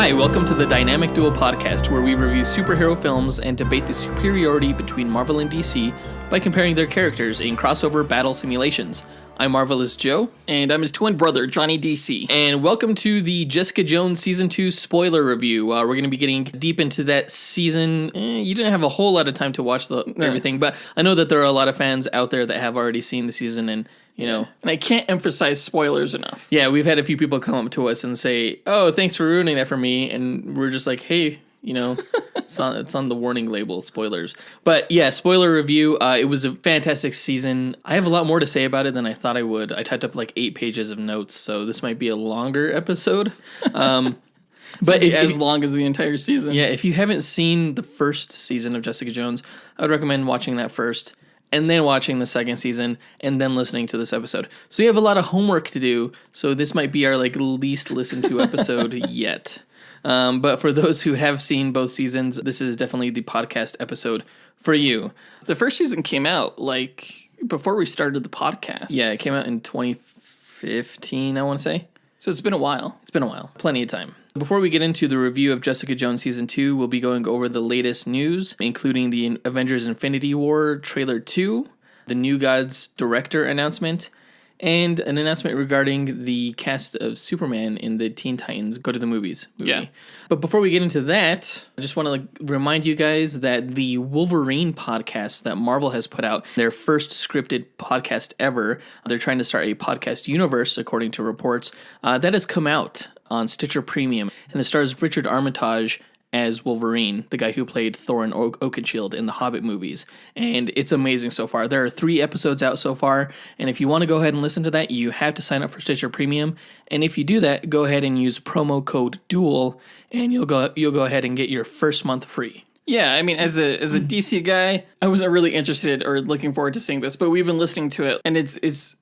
Hi, welcome to the Dynamic Duel podcast, where we review superhero films and debate the superiority between Marvel and DC by comparing their characters in crossover battle simulations. I'm Marvelous Joe. And I'm his twin brother, Johnny DC. And welcome to the Jessica Jones Season 2 spoiler review. We're going to be getting deep into that season. You didn't have a whole lot of time to watch everything, but I know that there are a lot of fans out there that have already seen the season and, you know. And I can't emphasize spoilers enough. Yeah, we've had a few people come up to us and say, oh, thanks for ruining that for me. And we're just like, hey, you know, it's on the warning label, spoilers. But yeah, spoiler review. It was a fantastic season. I have a lot more to say about it than I thought I would. I typed up like 8 pages of notes, so this might be a longer episode. But as long as the entire season. Yeah, if you haven't seen the first season of Jessica Jones, I would recommend watching that first, and then watching the second season, and then listening to this episode. So you have a lot of homework to do, so this might be our like least listened to episode yet. But for those who have seen both seasons, this is definitely the podcast episode for you. The first season came out like before we started the podcast. Yeah, it came out in 2015, I want to say. So it's been a while. It's been a while. Plenty of time. Before we get into the review of Jessica Jones Season 2, we'll be going over the latest news, including the Avengers Infinity War Trailer 2, the New Gods director announcement, and an announcement regarding the cast of Superman in the Teen Titans Go to the Movies movie. Yeah. But before we get into that, I just want to remind you guys that the Wolverine podcast that Marvel has put out, their first scripted podcast ever, they're trying to start a podcast universe, according to reports, that has come out on Stitcher Premium, and it stars Richard Armitage as Wolverine, the guy who played Thorin Oakenshield in the Hobbit movies. And it's amazing so far. There are 3 episodes out so far, and if you want to go ahead and listen to that, you have to sign up for Stitcher Premium. And if you do that, go ahead and use promo code DUEL, and you'll go ahead and get your first month free. Yeah, I mean, as a DC guy, I wasn't really interested or looking forward to seeing this, but we've been listening to it, and it's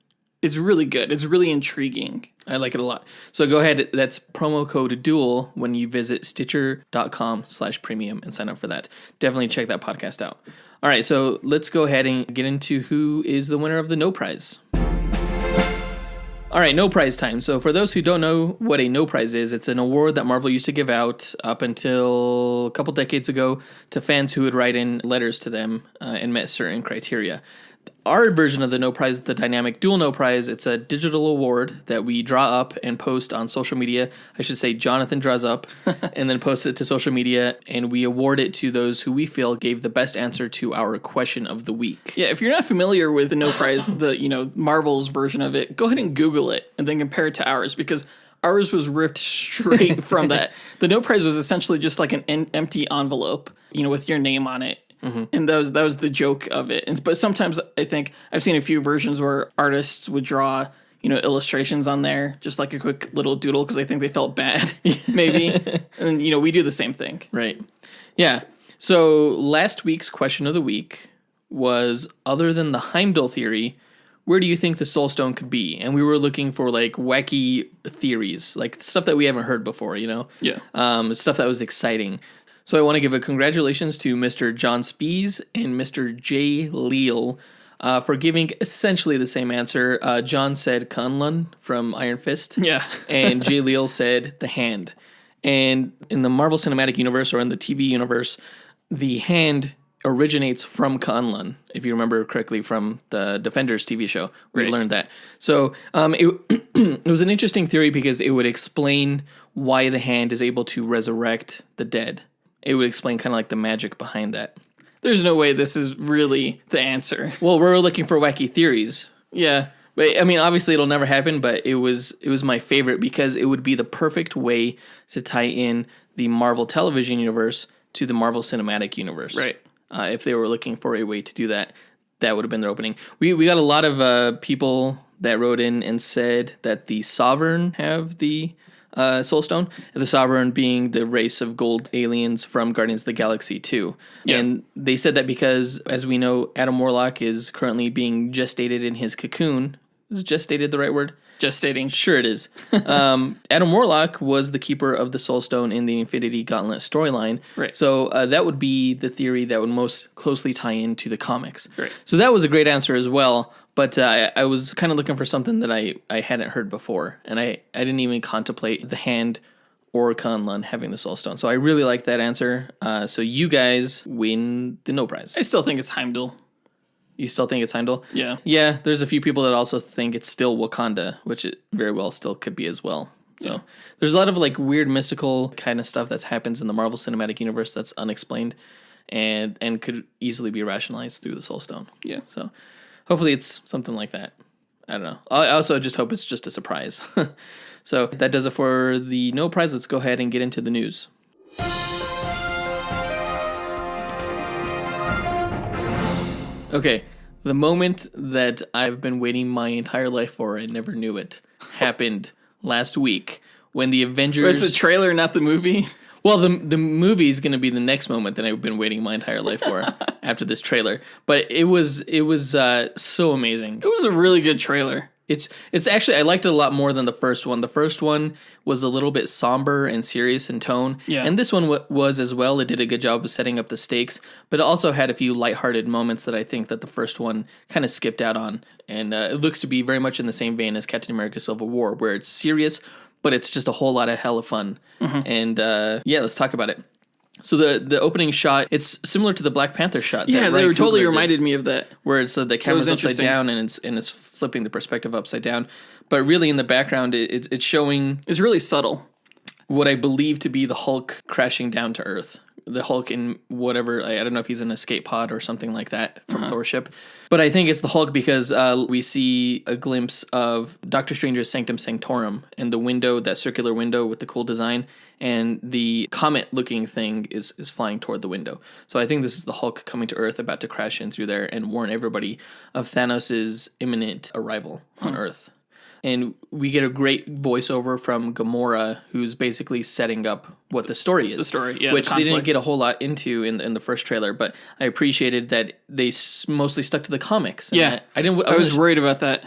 really good. It's really intriguing. I like it a lot. So go ahead. That's promo code DUEL when you visit stitcher.com/premium and sign up for that. Definitely check that podcast out. All right. So let's go ahead and get into who is the winner of the No Prize. All right. No Prize time. So for those who don't know what a No Prize is, it's an award that Marvel used to give out up until a couple decades ago to fans who would write in letters to them and met certain criteria. Our version of the No Prize, the Dynamic Duel No Prize, it's a digital award that we draw up and post on social media. I should say Jonathan draws up and then posts it to social media, and we award it to those who we feel gave the best answer to our question of the week. Yeah, if you're not familiar with the No Prize, Marvel's version of it, go ahead and Google it and then compare it to ours, because ours was ripped straight from that. The No Prize was essentially just like an empty envelope, with your name on it. Mm-hmm. And that was the joke of it. But sometimes I think I've seen a few versions where artists would draw, illustrations on there, just like a quick little doodle, because I think they felt bad, maybe. And, we do the same thing. Right. Yeah. So last week's question of the week was, other than the Heimdall theory, where do you think the Soul Stone could be? And we were looking for like wacky theories, like stuff that we haven't heard before, Yeah. Stuff that was exciting. So I want to give a congratulations to Mr. John Spees and Mr. J. Leal for giving essentially the same answer. John said Kunlun from Iron Fist. Yeah. And J. Leal said the Hand. And in the Marvel Cinematic Universe, or in the TV universe, the Hand originates from Kunlun, if you remember correctly from the Defenders TV show, where you learned that. So it was an interesting theory because it would explain why the Hand is able to resurrect the dead. It would explain kind of like the magic behind that. There's no way this is really the answer. Well, we're looking for wacky theories. Yeah. But I mean, obviously it'll never happen, but it was my favorite because it would be the perfect way to tie in the Marvel television universe to the Marvel Cinematic Universe. Right. If they were looking for a way to do that, that would have been their opening. We got a lot of people that wrote in and said that the Sovereign have the Soul Stone, the Sovereign being the race of gold aliens from Guardians of the Galaxy 2. Yeah. And they said that because, as we know, Adam Warlock is currently being gestated in his cocoon. Is gestated the right word? Gestating. Sure it is. Adam Warlock was the keeper of the Soul Stone in the Infinity Gauntlet storyline. Right. So that would be the theory that would most closely tie into the comics. Right. So that was a great answer as well. But I was kind of looking for something that I hadn't heard before. And I didn't even contemplate the Hand or Kunlun having the Soul Stone. So I really like that answer. So you guys win the no prize. I still think it's Heimdall. You still think it's Heimdall? Yeah. Yeah, there's a few people that also think it's still Wakanda, which it very well still could be as well. So there's a lot of like weird mystical kind of stuff that happens in the Marvel Cinematic Universe that's unexplained and could easily be rationalized through the Soul Stone. Yeah. So hopefully it's something like that. I don't know. I also just hope it's just a surprise. So that does it for the no prize. Let's go ahead and get into the news. Okay, the moment that I've been waiting my entire life for, I never knew it, happened last week when the Avengers... Where's the trailer, not the movie? Well, the movie is going to be the next moment that I've been waiting my entire life for after this trailer. But it was so amazing. It was a really good trailer. It's actually, I liked it a lot more than the first one. The first one was a little bit somber and serious in tone. Yeah. And this one was as well. It did a good job of setting up the stakes, but it also had a few lighthearted moments that I think that the first one kind of skipped out on. And it looks to be very much in the same vein as Captain America Civil War, where it's serious, but it's just a whole lot of hella fun. Mm-hmm. And yeah, let's talk about it. So the opening shot, it's similar to the Black Panther shot. Yeah, they totally reminded me of that. Where it's the camera's upside down and it's flipping the perspective upside down. But really in the background, it's showing... It's really subtle. What I believe to be the Hulk crashing down to Earth. The Hulk in whatever, I don't know if he's an escape pod or something like that from Thor's ship. But I think it's the Hulk because we see a glimpse of Doctor Strange's Sanctum Sanctorum and the window, that circular window with the cool design. And the comet-looking thing is flying toward the window. So I think this is the Hulk coming to Earth, about to crash in through there and warn everybody of Thanos' imminent arrival on Earth. And we get a great voiceover from Gamora, who's basically setting up what the story is. The story, yeah. Which they didn't get a whole lot into in the first trailer, but I appreciated that they mostly stuck to the comics. And I was worried about that.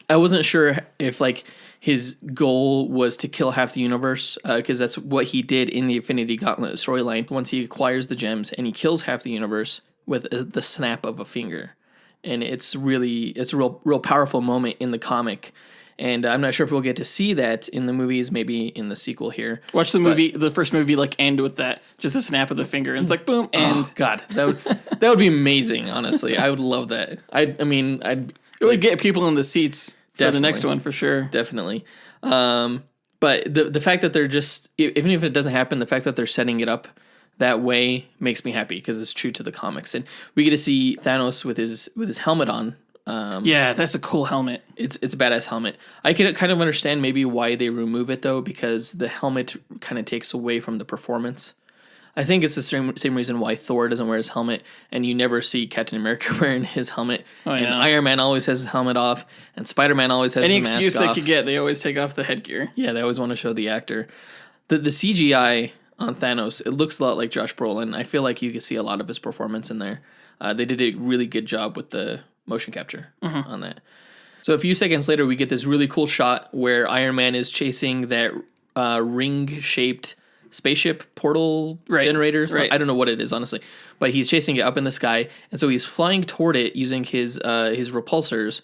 I wasn't sure if like his goal was to kill half the universe, because that's what he did in the Infinity Gauntlet storyline. Once he acquires the gems and he kills half the universe with the snap of a finger, and it's a real powerful moment in the comic. And I'm not sure if we'll get to see that in the movies, maybe in the sequel here. Watch the first movie, like end with that, just a snap of the finger, and it's like boom, and God, that would be amazing. Honestly, I would love that. It would get people in the seats for the next one for sure. Definitely. But the fact that they're just, even if it doesn't happen, the fact that they're setting it up that way makes me happy because it's true to the comics, and we get to see Thanos with his helmet on. Yeah, that's a cool helmet. It's a badass helmet. I can kind of understand maybe why they remove it though, because the helmet kind of takes away from the performance. I think it's the same reason why Thor doesn't wear his helmet, and you never see Captain America wearing his helmet. Oh, yeah. And Iron Man always has his helmet off, and Spider-Man always has any his mask excuse off. they could get. They always take off the headgear. Yeah, they always want to show the actor. The CGI on Thanos, it looks a lot like Josh Brolin. I feel like you could see a lot of his performance in there. They did a really good job with the motion capture on that. So a few seconds later, we get this really cool shot where Iron Man is chasing that ring-shaped spaceship portal generator. Right. I don't know what it is, honestly. But he's chasing it up in the sky, and so he's flying toward it using his repulsors,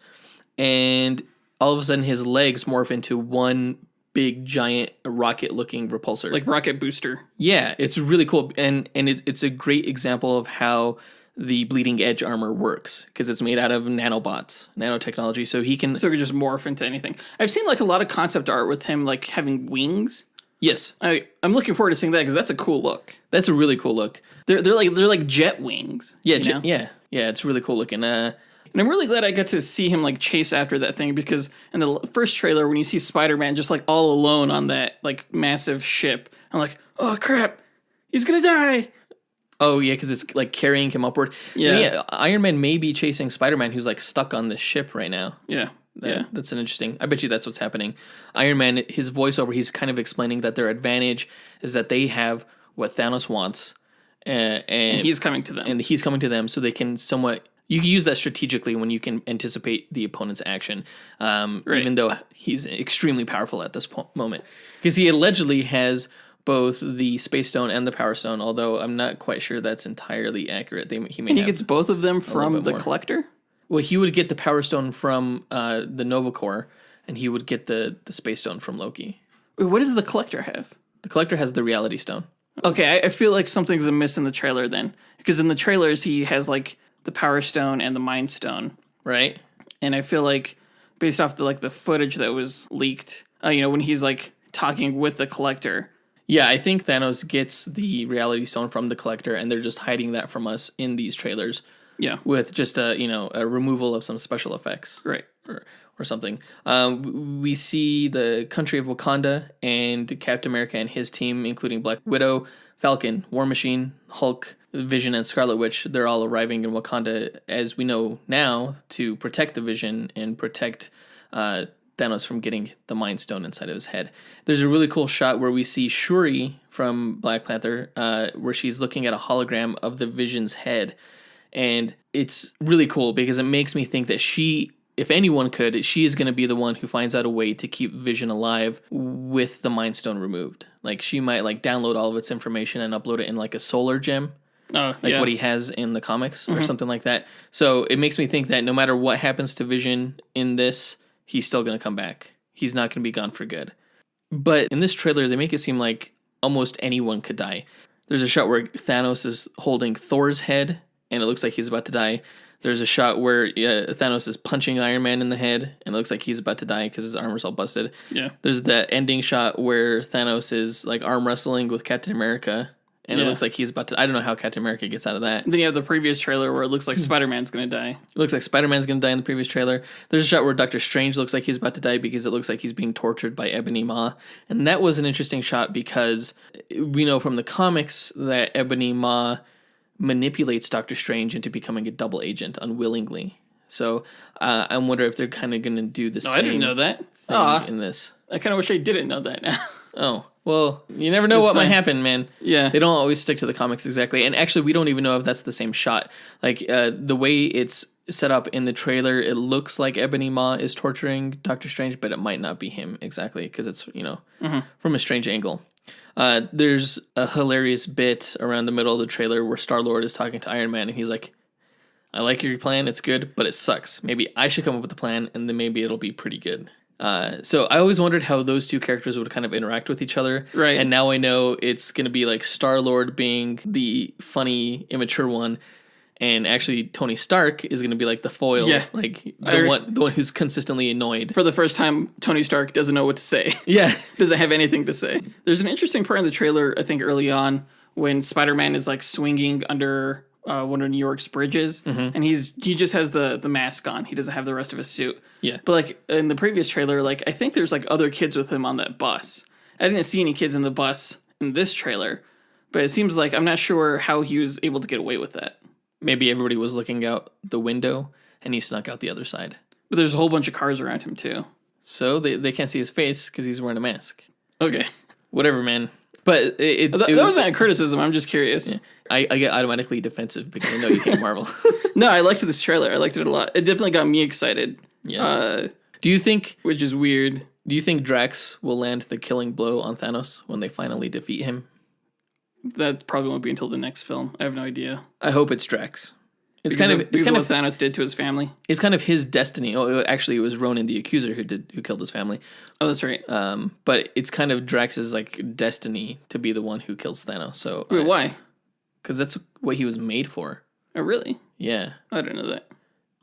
and all of a sudden his legs morph into one big, giant, rocket-looking repulsor. Like rocket booster. Yeah, it's really cool, and it's a great example of how the bleeding edge armor works, because it's made out of nanobots, nanotechnology, so he can just morph into anything. I've seen like a lot of concept art with him like having wings. Yes, I'm looking forward to seeing that because that's a cool look. That's a really cool look. They're like jet wings. Yeah, yeah, it's really cool looking. And I'm really glad I got to see him like chase after that thing, because in the first trailer when you see Spider-Man just like all alone on that like massive ship, I'm like, oh crap, he's gonna die. Oh, yeah, because it's, like, carrying him upward. Yeah, Iron Man may be chasing Spider-Man, who's, like, stuck on this ship right now. Yeah. That's an interesting... I bet you that's what's happening. Iron Man, his voiceover, he's kind of explaining that their advantage is that they have what Thanos wants. And he's coming to them. And he's coming to them, so they can somewhat... You can use that strategically when you can anticipate the opponent's action, even though he's extremely powerful at this moment. Because he allegedly has both the Space Stone and the Power Stone, although I'm not quite sure that's entirely accurate. He gets both of them from the Collector? Well, he would get the Power Stone from the Nova Corps, and he would get the Space Stone from Loki. Wait, what does the Collector have? The Collector has the Reality Stone. Okay, I feel like something's amiss in the trailer then. Because in the trailers, he has, like, the Power Stone and the Mind Stone. Right? And I feel like, based off the footage that was leaked, when he's, like, talking with the Collector. Yeah, I think Thanos gets the Reality Stone from the Collector, and they're just hiding that from us in these trailers. Yeah. With just a removal of some special effects. Right. Or something. We see the country of Wakanda and Captain America and his team, including Black Widow, Falcon, War Machine, Hulk, Vision, and Scarlet Witch. They're all arriving in Wakanda, as we know now, to protect the Vision and protect Thanos from getting the Mind Stone inside of his head. There's a really cool shot where we see Shuri from Black Panther, where she's looking at a hologram of the Vision's head. And it's really cool because it makes me think that she, if anyone could, she is going to be the one who finds out a way to keep Vision alive with the Mind Stone removed. Like, she might, like, download all of its information and upload it in, like, a solar gem. Like what he has in the comics or something like that. So it makes me think that no matter what happens to Vision in this, he's still going to come back. He's not going to be gone for good. But in this trailer, they make it seem like almost anyone could die. There's a shot where Thanos is holding Thor's head, and it looks like he's about to die. There's a shot where Thanos is punching Iron Man in the head, and it looks like he's about to die because his armor's all busted. Yeah. There's the ending shot where Thanos is, like, arm wrestling with Captain America, and it looks like he's about to... I don't know how Captain America gets out of that. And then you have the previous trailer where it looks like Spider-Man's going to die. It looks like Spider-Man's going to die in the previous trailer. There's a shot where Doctor Strange looks like he's about to die because it looks like he's being tortured by Ebony Maw. And that was an interesting shot because we know from the comics that Ebony Maw manipulates Doctor Strange into becoming a double agent unwillingly. So I wonder if they're kind of going to do the same. I didn't know that. Thing in this. I kind of wish I didn't know that now. Oh, well, you never know what might happen, man. Yeah. They don't always stick to the comics exactly. And actually, we don't even know if that's the same shot. Like, the way it's set up in the trailer, it looks like Ebony Maw is torturing Doctor Strange, but it might not be him exactly because it's, from a strange angle. There's a hilarious bit around the middle of the trailer where Star-Lord is talking to Iron Man, and he's like, I like your plan, it's good, but it sucks. Maybe I should come up with a plan, and then maybe it'll be pretty good. So I always wondered how those two characters would kind of interact with each other. Right. And now I know it's going to be like Star-Lord being the funny, immature one, and actually Tony Stark is going to be like the foil, like the one who's consistently annoyed. For the first time, Tony Stark doesn't know what to say. Yeah. Doesn't have anything to say. There's an interesting part in the trailer, I think early on, when Spider-Man is like swinging under one of New York's bridges, and he just has the mask on. He doesn't have the rest of his suit. Yeah. But like in the previous trailer, like I think there's like other kids with him on that bus. I didn't see any kids in the bus in this trailer, but it seems like I'm not sure how he was able to get away with that. Maybe everybody was looking out the window and he snuck out the other side. But there's a whole bunch of cars around him too. So they can't see his face because he's wearing a mask. Okay. Whatever, man. But it wasn't a criticism. I'm just curious. Yeah. I get automatically defensive because I know you hate Marvel. No, I liked this trailer. I liked it a lot. It definitely got me excited. Yeah. Do you think, which is weird, do you think Drax will land the killing blow on Thanos when they finally defeat him? That probably won't be until the next film. I have no idea. I hope it's Drax. It's because kind of what Thanos did to his family. It's kind of his destiny. Oh, actually, it was Ronan the Accuser who killed his family. Oh, that's right. But it's kind of Drax's like destiny to be the one who kills Thanos. So wait, why? Because that's what he was made for. Oh, really? Yeah. I didn't know that.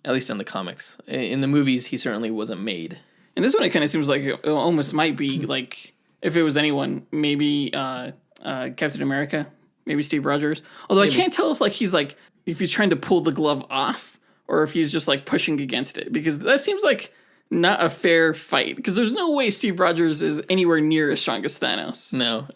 At least in the comics. In the movies, he certainly wasn't made. And this one, it kind of seems like it almost might be like if it was anyone, maybe Captain America, maybe Steve Rogers. Although maybe. I can't tell if he's trying to pull the glove off or if he's just like pushing against it, because that seems like not a fair fight, because there's no way Steve Rogers is anywhere near as strong as Thanos. No.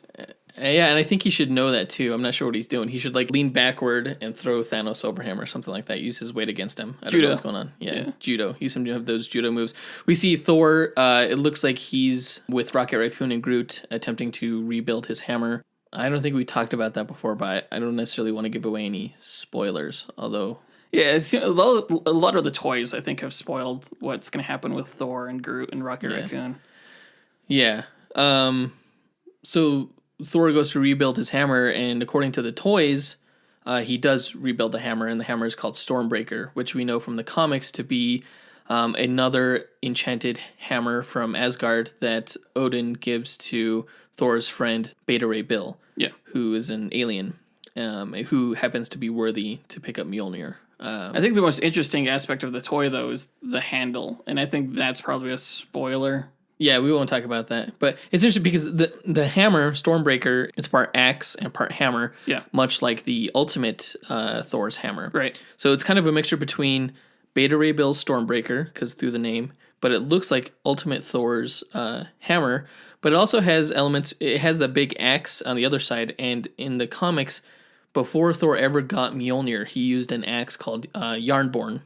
Yeah, and I think he should know that too. I'm not sure what he's doing. He should like lean backward and throw Thanos over him or something like that. Use his weight against him. I don't know what's going on. Yeah, judo. Use him to have those judo moves. We see Thor. It looks like he's with Rocket Raccoon and Groot attempting to rebuild his hammer. I don't think we talked about that before, but I don't necessarily want to give away any spoilers, although... Yeah, a lot of the toys, I think, have spoiled what's going to happen with Thor and Groot and Rocket Raccoon. Yeah. So Thor goes to rebuild his hammer, and according to the toys, he does rebuild the hammer, and the hammer is called Stormbreaker, which we know from the comics to be another enchanted hammer from Asgard that Odin gives to Thor's friend Beta Ray Bill, who is an alien, who happens to be worthy to pick up Mjolnir. I think the most interesting aspect of the toy, though, is the handle, and I think that's probably a spoiler. Yeah, we won't talk about that, but it's interesting because the hammer, Stormbreaker, it's part axe and part hammer, much like the ultimate Thor's hammer. Right. So it's kind of a mixture between Beta Ray Bill's Stormbreaker, because through the name, but it looks like Ultimate Thor's hammer, but it also has elements, it has the big axe on the other side, and in the comics, before Thor ever got Mjolnir, he used an axe called Yarnborn,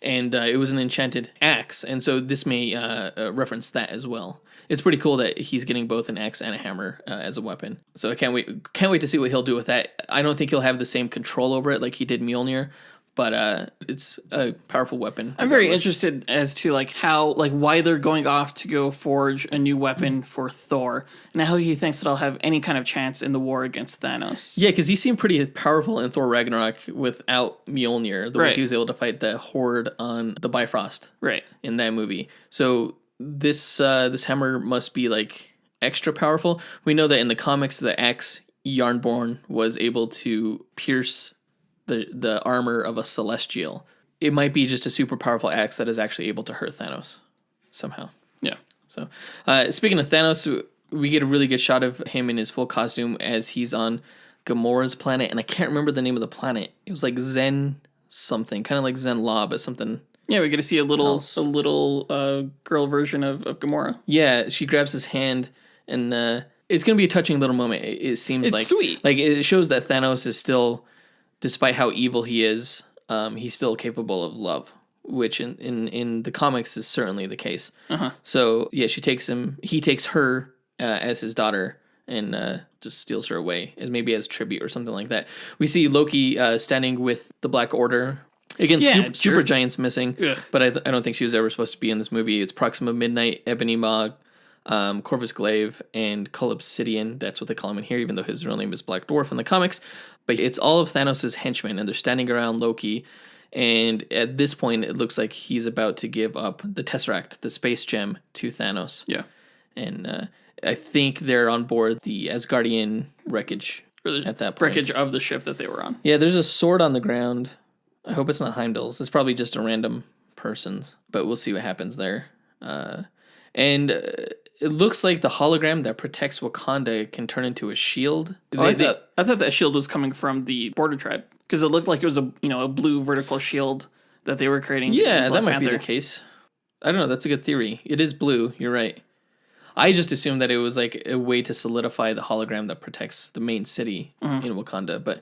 and it was an enchanted axe, and so this may reference that as well. It's pretty cool that he's getting both an axe and a hammer as a weapon. So I can't wait to see what he'll do with that. I don't think he'll have the same control over it like he did Mjolnir, but it's a powerful weapon. I'm very interested as to why they're going off to go forge a new weapon for Thor, and how he thinks that I'll have any kind of chance in the war against Thanos. Yeah, because he seemed pretty powerful in Thor Ragnarok without Mjolnir, the way he was able to fight the Horde on the Bifrost in that movie. So this hammer must be extra powerful. We know that in the comics, the axe Yarnborn was able to pierce the armor of a Celestial. It might be just a super powerful axe that is actually able to hurt Thanos somehow. Yeah. So, speaking of Thanos, we get a really good shot of him in his full costume as he's on Gamora's planet, and I can't remember the name of the planet. It was like Zen something, kind of like Zen Law, but something. Yeah, we get to see a little girl version of Gamora. Yeah, she grabs his hand, and it's gonna be a touching little moment. It seems it's sweet. Like it shows that Thanos is still, despite how evil he is, he's still capable of love, which in the comics is certainly the case. So yeah, he takes her as his daughter and just steals her away, as maybe as tribute or something like that. We see Loki standing with the Black Order. Again, Super Giant's missing, but I don't think she was ever supposed to be in this movie. It's Proxima Midnight, Ebony Maw, Corvus Glaive, and Collapsidian. That's what they call him in here, even though his real name is Black Dwarf in the comics. But it's all of Thanos' henchmen, and they're standing around Loki. And at this point, it looks like he's about to give up the Tesseract, the space gem, to Thanos. Yeah. And I think they're on board the Asgardian wreckage at that point. Wreckage of the ship that they were on. Yeah, there's a sword on the ground. I hope it's not Heimdall's. It's probably just a random person's, but we'll see what happens there. And it looks like the hologram that protects Wakanda can turn into a shield. I thought that shield was coming from the Border Tribe, because it looked like it was a blue vertical shield that they were creating. Yeah, that might be the case. I don't know. That's a good theory. It is blue. You're right. I just assumed that it was like a way to solidify the hologram that protects the main city in Wakanda, but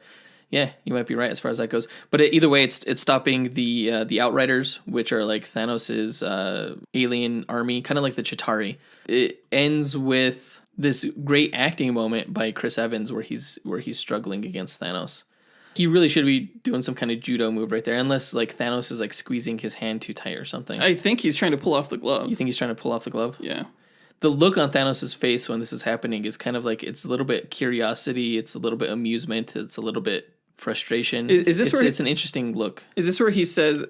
yeah, you might be right as far as that goes. But either way, it's stopping the Outriders, which are like Thanos' alien army, kind of like the Chitauri. It ends with this great acting moment by Chris Evans where he's struggling against Thanos. He really should be doing some kind of judo move right there, unless like Thanos is like squeezing his hand too tight or something. I think he's trying to pull off the glove. You think he's trying to pull off the glove? Yeah. The look on Thanos' face when this is happening is kind of like, it's a little bit curiosity, it's a little bit amusement, it's a little bit frustration. Is this where it's an interesting look? Is this where he says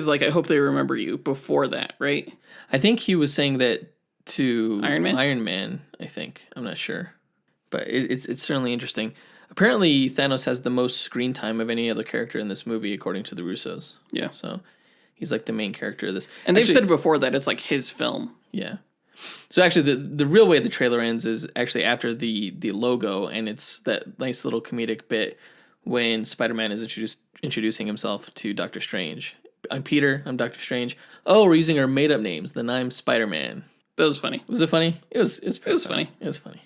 like, I hope they remember you before that, right? I think he was saying that to Iron Man, I think. I'm not sure. But it's certainly interesting. Apparently Thanos has the most screen time of any other character in this movie, according to the Russos. Yeah. So he's like the main character of this. And they've said before that it's like his film. Yeah. So actually, the real way the trailer ends is actually after the logo, and it's that nice little comedic bit when Spider-Man is introducing himself to Doctor Strange. I'm Peter. I'm Doctor Strange. Oh, we're using our made-up names. Then I'm Spider-Man. That was funny. Was it funny? It was funny. It was funny.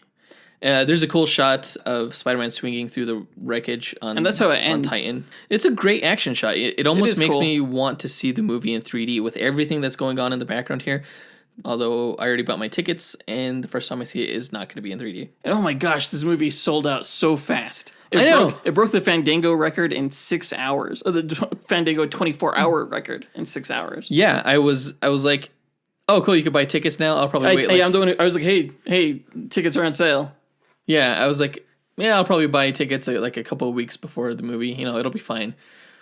There's a cool shot of Spider-Man swinging through the wreckage on, and that's how it ends. On Titan. It's a great action shot. It almost makes me want to see the movie in 3D with everything that's going on in the background here. Although I already bought my tickets, and the first time I see it is not going to be in 3D. And oh my gosh, this movie sold out so fast. I know. It broke the Fandango record in 6 hours. Or the Fandango 24-hour record in 6 hours. Yeah, I was like, oh, cool, you can buy tickets now? I'll probably wait. I was like, hey, tickets are on sale. Yeah, I was like, yeah, I'll probably buy tickets like a couple of weeks before the movie. It'll be fine.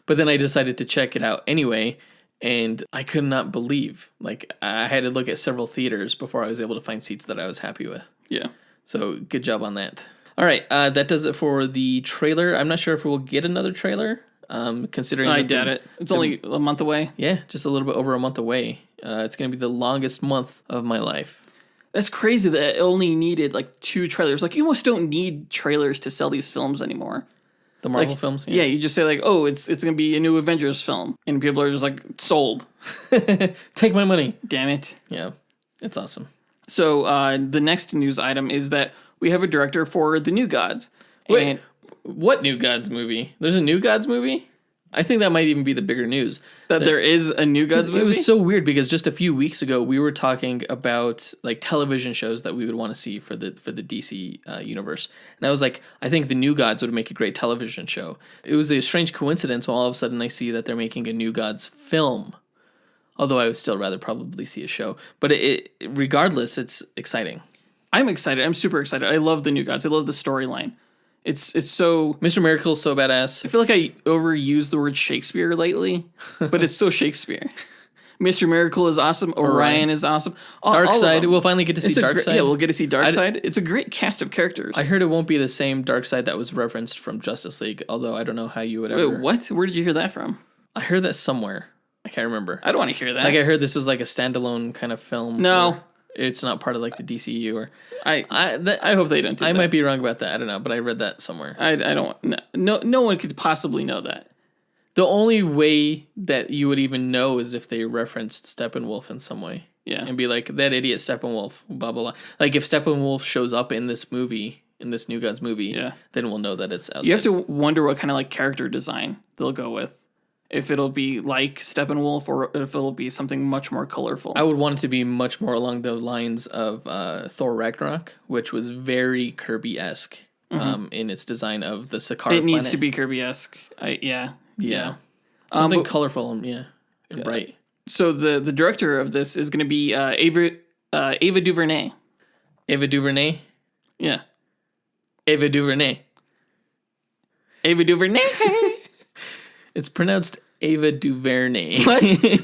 But then I decided to check it out anyway. And I could not believe, like, I had to look at several theaters before I was able to find seats that I was happy with. Yeah. So good job on that. All right, that does it for the trailer. I'm not sure if we'll get another trailer, considering... I doubt it. It's only a month away. Yeah, just a little bit over a month away. It's going to be the longest month of my life. That's crazy that it only needed, like, 2 trailers. Like, you almost don't need trailers to sell these films anymore. The Marvel films? Yeah, you just say, like, oh, it's going to be a new Avengers film. And people are just like, sold. Take my money. Damn it. Yeah, it's awesome. So the next news item is that we have a director for The New Gods. Wait, what New Gods movie? There's a New Gods movie? I think that might even be the bigger news. That there is a New Gods movie? It was so weird because just a few weeks ago we were talking about like television shows that we would want to see for the DC universe. And I was like, I think The New Gods would make a great television show. It was a strange coincidence when all of a sudden I see that they're making a New Gods film. Although I would still rather probably see a show. But regardless, it's exciting. I'm excited. I'm super excited. I love The New Gods. I love the storyline. It's so... Mr. Miracle's so badass. I feel like I overused the word Shakespeare lately, but it's so Shakespeare. Mr. Miracle is awesome. Orion is awesome. Darkseid. We'll finally get to see Darkseid. Yeah, we'll get to see Darkseid. It's a great cast of characters. I heard it won't be the same Darkseid that was referenced from Justice League, although I don't know how you would ever... Wait, what? Where did you hear that from? I heard that somewhere. I can't remember. I don't want to hear that. Like I heard this was like a standalone kind of film. No. It's not part of like the DCU or... I hope they don't do that. I might be wrong about that. I don't know, but I read that somewhere. I don't... No one could possibly know that. The only way that you would even know is if they referenced Steppenwolf in some way. Yeah. And be like, that idiot Steppenwolf, blah, blah, blah. Like if Steppenwolf shows up in this movie, in this New Gods movie, then we'll know that it's outside. You have to wonder what kind of like character design they'll go with. If it'll be like Steppenwolf or if it'll be something much more colorful. I would want it to be much more along the lines of Thor Ragnarok, which was very Kirby-esque in its design of the Sakaar planet. It needs to be Kirby-esque. Yeah. Something colorful and bright. So the director of this is going to be Ava DuVernay. Ava DuVernay? Yeah. Ava DuVernay. Ava DuVernay. It's pronounced Ava DuVernay. What? You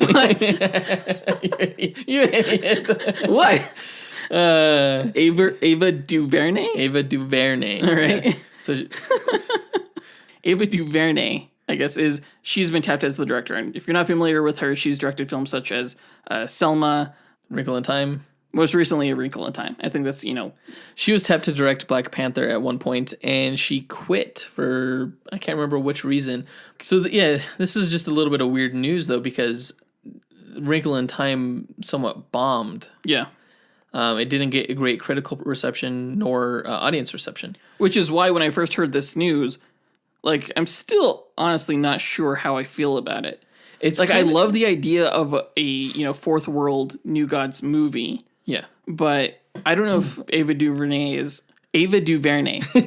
idiot. What? Ava DuVernay? Ava DuVernay. All right. Yeah. So Ava DuVernay, I guess, she's been tapped as the director. And if you're not familiar with her, she's directed films such as Selma, Wrinkle in Time. Most recently, A Wrinkle in Time. I think that's, She was tapped to direct Black Panther at one point, and she quit for, I can't remember which reason. So, this is just a little bit of weird news, though, because Wrinkle in Time somewhat bombed. Yeah. It didn't get a great critical reception nor audience reception. Which is why when I first heard this news, like, I'm still honestly not sure how I feel about it. It's like, I love the idea of a, fourth world New Gods movie. Yeah. But I don't know if Ava DuVernay,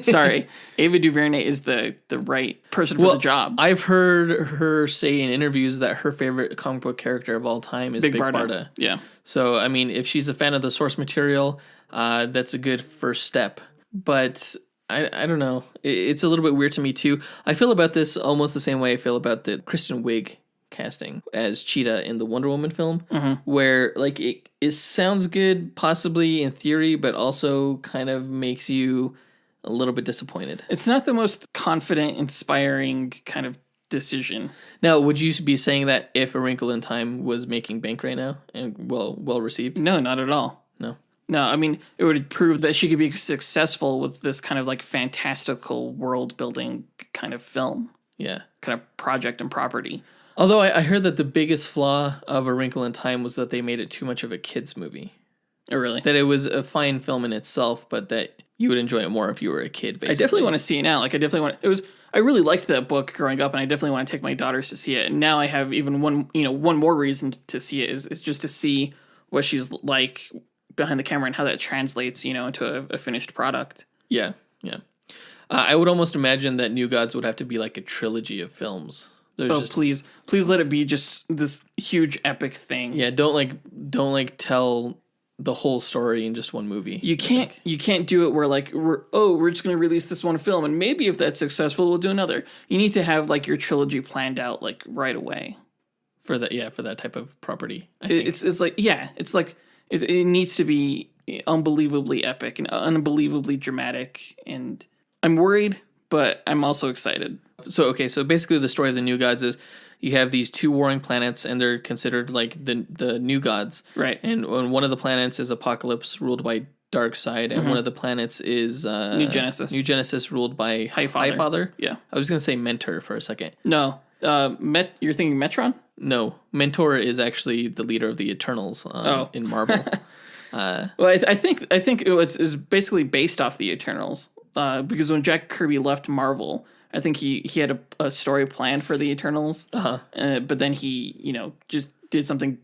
sorry. Ava DuVernay is the right person for the job. I've heard her say in interviews that her favorite comic book character of all time is Big Barda. Yeah. So, I mean, if she's a fan of the source material, that's a good first step. But I don't know. It's a little bit weird to me, too. I feel about this almost the same way I feel about the Kristen Wiig casting as Cheetah in the Wonder Woman film, where like it sounds good possibly in theory, but also kind of makes you a little bit disappointed. It's not the most confident, inspiring kind of decision. Now, would you be saying that if A Wrinkle in Time was making bank right now and well received? No, not at all. No, I mean, it would prove that she could be successful with this kind of like fantastical world building kind of film. Yeah. Kind of project and property. Although I heard that the biggest flaw of A Wrinkle in Time was that they made it too much of a kid's movie. Oh, really? That it was a fine film in itself, but that you would enjoy it more if you were a kid, basically. I definitely want to see it now. Like, I really liked that book growing up, and I definitely want to take my daughters to see it. And now I have even one more reason to see it is just to see what she's like behind the camera and how that translates, into a finished product. Yeah. I would almost imagine that New Gods would have to be like a trilogy of films. Please let it be just this huge epic thing. Yeah, don't tell the whole story in just one movie. You can't do it where we're just going to release this one film and maybe if that's successful we'll do another. You need to have like your trilogy planned out like right away for that type of property. I think. It's like it needs to be unbelievably epic and unbelievably dramatic, and I'm worried, but I'm also excited. So basically the story of the New Gods is you have these two warring planets, and they're considered like the New Gods, Right. And one of the planets is Apocalypse, ruled by Darkseid, and one of the planets is New Genesis. New Genesis, ruled by Highfather. Yeah. I was gonna say Mentor for a second. No. You're thinking Metron? No, Mentor is actually the leader of the Eternals in Marvel. Well, I think it was basically based off the Eternals, because when Jack Kirby left Marvel, I think he had a story planned for the Eternals, but then he just did something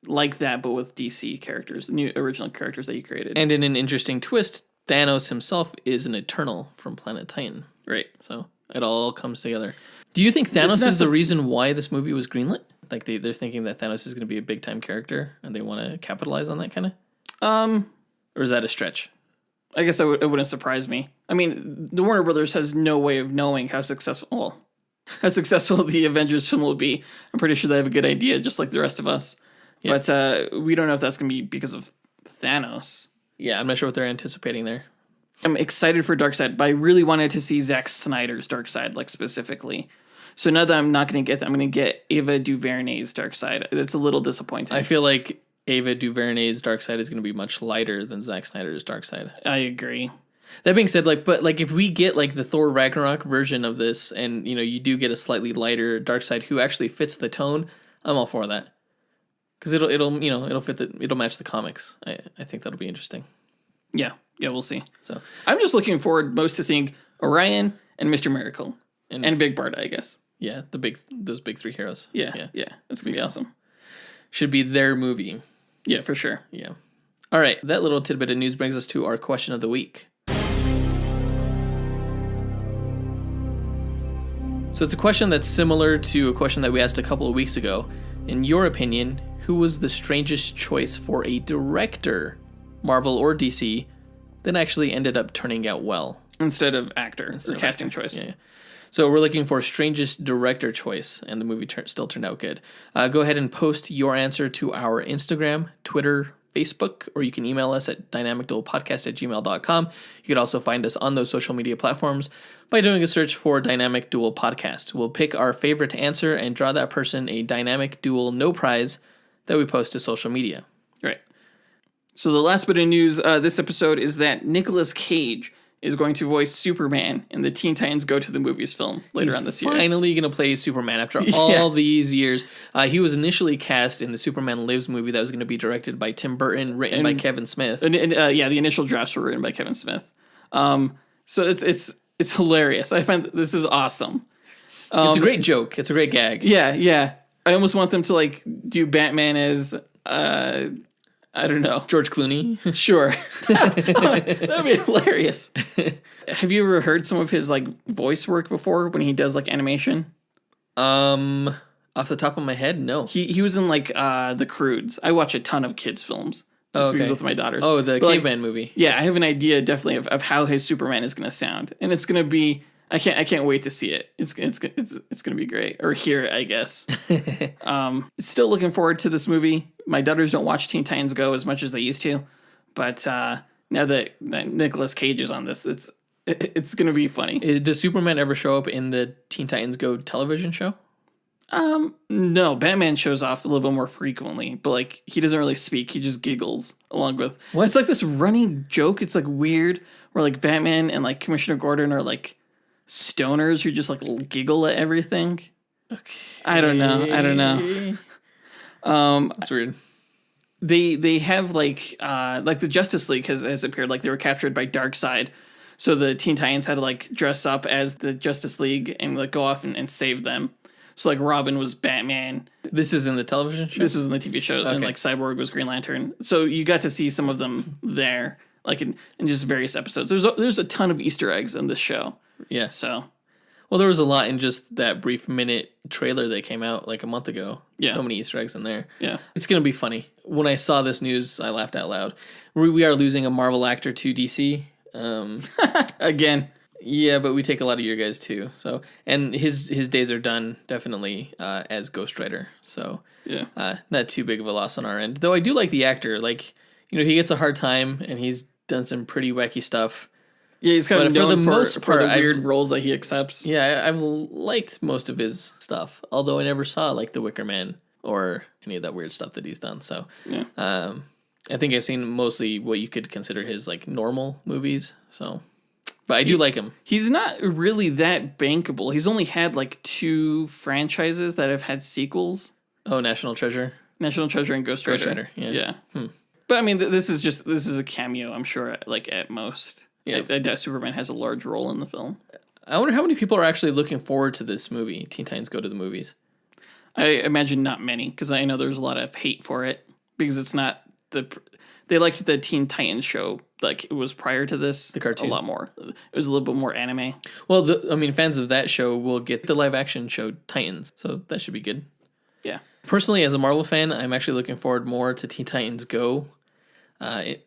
like that, but with DC characters, the new original characters that he created. And in an interesting twist, Thanos himself is an Eternal from Planet Titan. Right. So it all comes together. Do you think Thanos is the reason why this movie was greenlit? Like they're thinking that Thanos is going to be a big time character, and they want to capitalize on that kind of? Or is that a stretch? I guess it wouldn't surprise me. I mean, the Warner Brothers has no way of knowing how successful the Avengers film will be. I'm pretty sure they have a good idea, just like the rest of us. Yeah. But we don't know if that's going to be because of Thanos. Yeah, I'm not sure what they're anticipating there. I'm excited for Darkseid, but I really wanted to see Zack Snyder's Darkseid, like specifically. So now that I'm not going to get that, I'm going to get Ava DuVernay's Darkseid. It's a little disappointing. I feel like Ava DuVernay's Darkseid is going to be much lighter than Zack Snyder's Darkseid. I agree. That being said, if we get like the Thor Ragnarok version of this, and you do get a slightly lighter Darkseid who actually fits the tone, I'm all for that. Because it'll match the comics. I think that'll be interesting. Yeah, we'll see. So I'm just looking forward most to seeing Orion and Mr. Miracle and Big Barda, I guess. Yeah, those big three heroes. Yeah, that's gonna be awesome. Should be their movie. Yeah, for sure. Yeah. All right, that little tidbit of news brings us to our question of the week. So it's a question that's similar to a question that we asked a couple of weeks ago. In your opinion, who was the strangest choice for a director, Marvel or DC, that actually ended up turning out well? Instead of casting choice. Yeah. So we're looking for strangest director choice, and the movie still turned out good. Go ahead and post your answer to our Instagram, Twitter, Facebook, or you can email us at dynamicduelpodcast@gmail.com. You can also find us on those social media platforms by doing a search for Dynamic Duel Podcast. We'll pick our favorite answer and draw that person a Dynamic Duel No Prize that we post to social media. Right. So the last bit of news this episode is that Nicolas Cage is going to voice Superman in the Teen Titans Go to the Movies film later on this year. Finally going to play Superman after all these years. He was initially cast in the Superman Lives movie that was going to be directed by Tim Burton, written by Kevin Smith. The initial drafts were written by Kevin Smith. So it's hilarious. I find this is awesome. It's a great joke. It's a great gag. Yeah. I almost want them to do Batman as I don't know. George Clooney? Sure. That would be hilarious. Have you ever heard some of his voice work before when he does animation? Off the top of my head, no. He was in The Croods. I watch a ton of kids films because with my daughters. Oh, the Caveman movie. Yeah, I have an idea definitely of how his Superman is going to sound, and it's going to be. I can't wait to see it. It's going to be great, or hear it, I guess. Still looking forward to this movie. My daughters don't watch Teen Titans Go as much as they used to, but now that Nicolas Cage is on this, it's going to be funny. Does Superman ever show up in the Teen Titans Go television show? No, Batman shows off a little bit more frequently, but he doesn't really speak. He just giggles along with. What? It's this running joke. It's weird where Batman and Commissioner Gordon are stoners who just giggle at everything. Okay. I don't know. That's weird. They have the Justice League has appeared. They were captured by Darkseid, so the Teen Titans had to dress up as the Justice League and go off and save them. So Robin was Batman. This is in the television show? This was in the TV show. Okay. And Cyborg was Green Lantern. So you got to see some of them there, in just various episodes. There's a ton of Easter eggs in this show. Yeah. So, well, there was a lot in just that brief minute trailer that came out a month ago. Yeah. So many Easter eggs in there. Yeah. It's going to be funny. When I saw this news, I laughed out loud. We are losing a Marvel actor to DC. Again. Yeah, but we take a lot of your guys too. So, and his days are done definitely as Ghost Rider. So, Yeah. not too big of a loss on our end. Though I do like the actor. Like, he gets a hard time and he's done some pretty wacky stuff. Yeah, he's kind of known for the most part, the weird roles that he accepts. Yeah, I've liked most of his stuff. Although I never saw like The Wicker Man or any of that weird stuff that he's done. So, Yeah. I think I've seen mostly what you could consider his like normal movies. So, but I do like him. He's not really that bankable. He's only had like 2 franchises that have had sequels. Oh, National Treasure. National Treasure and Ghost Rider. Yeah. But I mean, this is a cameo, I'm sure, like at most. Yeah. I doubt Superman has a large role in the film. I wonder how many people are actually looking forward to this movie, Teen Titans Go to the Movies. I imagine not many, because I know there's a lot of hate for it, because it's not they liked the Teen Titans show, like it was prior to this, The cartoon. a lot more. It was a little bit more anime. Well, fans of that show will get the live action show Titans, so that should be good. Yeah. Personally, as a Marvel fan, I'm actually looking forward more to Teen Titans Go,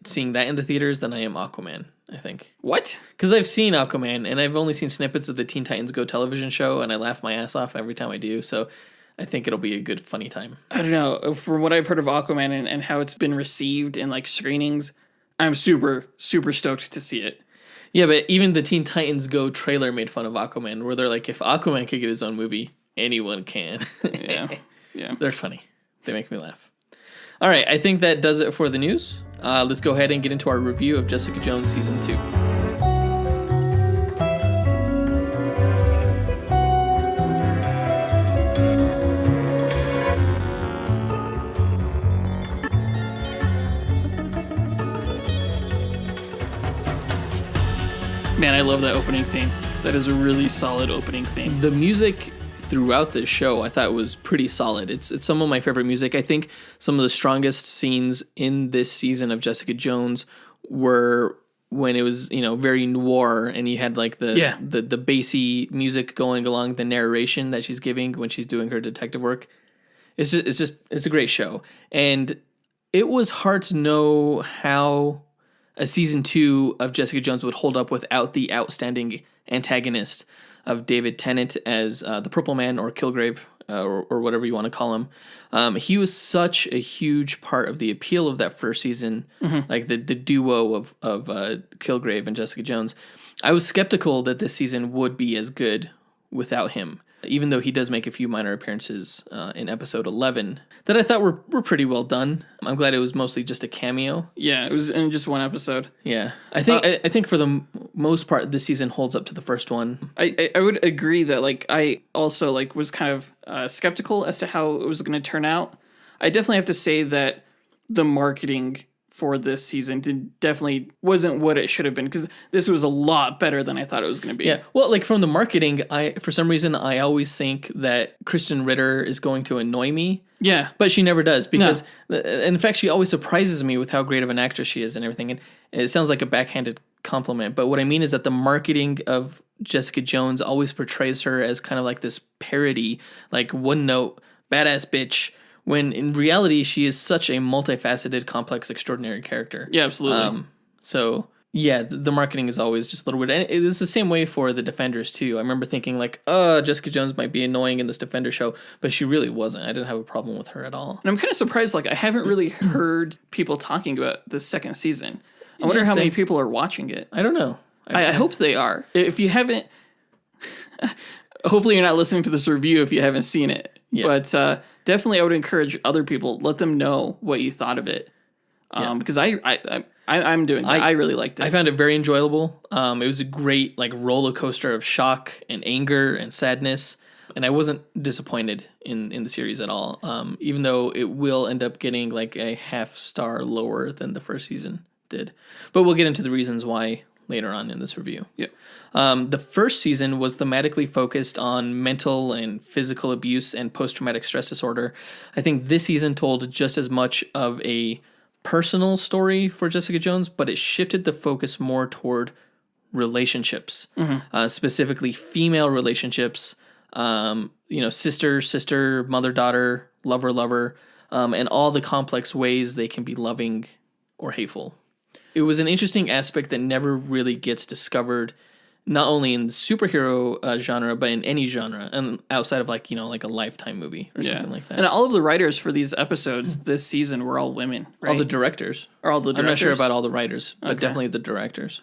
seeing that in the theaters than I am Aquaman, I think. What? Because I've seen Aquaman, and I've only seen snippets of the Teen Titans Go television show, and I laugh my ass off every time I do, so I think it'll be a good, funny time. I don't know. From what I've heard of Aquaman and how it's been received in like screenings, I'm super, super stoked to see it. Yeah, but even the Teen Titans Go trailer made fun of Aquaman, where they're like, if Aquaman could get his own movie, anyone can. Yeah. Yeah. They're funny. They make me laugh. All right, I think that does it for the news. Let's go ahead and get into our review of Jessica Jones Season 2. Man, I love that opening theme. That is a really solid opening theme. The music throughout this show I thought was pretty solid. It's some of my favorite music. I think some of the strongest scenes in this season of Jessica Jones were when it was, very noir, and you had like the bassy music going along the narration that she's giving when she's doing her detective work. It's a great show. And it was hard to know how a season 2 of Jessica Jones would hold up without the outstanding antagonist of David Tennant as the Purple Man, or Kilgrave, or whatever you want to call him. He was such a huge part of the appeal of that first season, like the duo of Kilgrave and Jessica Jones. I was skeptical that this season would be as good without him, even though he does make a few minor appearances in episode 11 that I thought were pretty well done. I'm glad it was mostly just a cameo. Yeah, it was in just one episode. Yeah, I think for the most part, this season holds up to the first one. I would agree that like I also like was kind of skeptical as to how it was going to turn out. I definitely have to say that the marketing for this season definitely wasn't what it should have been, because this was a lot better than I thought it was going to be. Yeah, well, like from the marketing, for some reason I always think that Kristen Ritter is going to annoy me. Yeah, but she never does, because in fact she always surprises me with how great of an actress she is and everything. And it sounds like a backhanded compliment, but what I mean is that the marketing of Jessica Jones always portrays her as kind of like this parody, like one note badass bitch, when in reality she is such a multifaceted, complex, extraordinary character. Yeah, absolutely. So yeah, the marketing is always just a little weird. And it was the same way for the Defenders too. I remember thinking like, Jessica Jones might be annoying in this Defender show, but she really wasn't. I didn't have a problem with her at all. And I'm kind of surprised, like I haven't really heard people talking about the second season. I wonder how many people are watching it. I don't know. I hope they are. If you haven't, hopefully you're not listening to this review if you haven't seen it. Yeah. But definitely I would encourage other people, let them know what you thought of it. Because I'm doing that. I really liked it. I found it very enjoyable. It was a great like roller coaster of shock and anger and sadness. And I wasn't disappointed in the series at all. Even though it will end up getting like a half star lower than the first season did. But we'll get into the reasons why later on in this review. Yeah. The first season was thematically focused on mental and physical abuse and post-traumatic stress disorder. I think this season told just as much of a personal story for Jessica Jones, but it shifted the focus more toward relationships, specifically female relationships, sister, mother-daughter, lover, and all the complex ways they can be loving or hateful. It was an interesting aspect that never really gets discovered not only in the superhero genre, but in any genre, and outside of like a Lifetime movie or something like that. And all of the writers for these episodes this season were all women, right? All the directors. Or all the directors? I'm not sure about all the writers, but definitely the directors.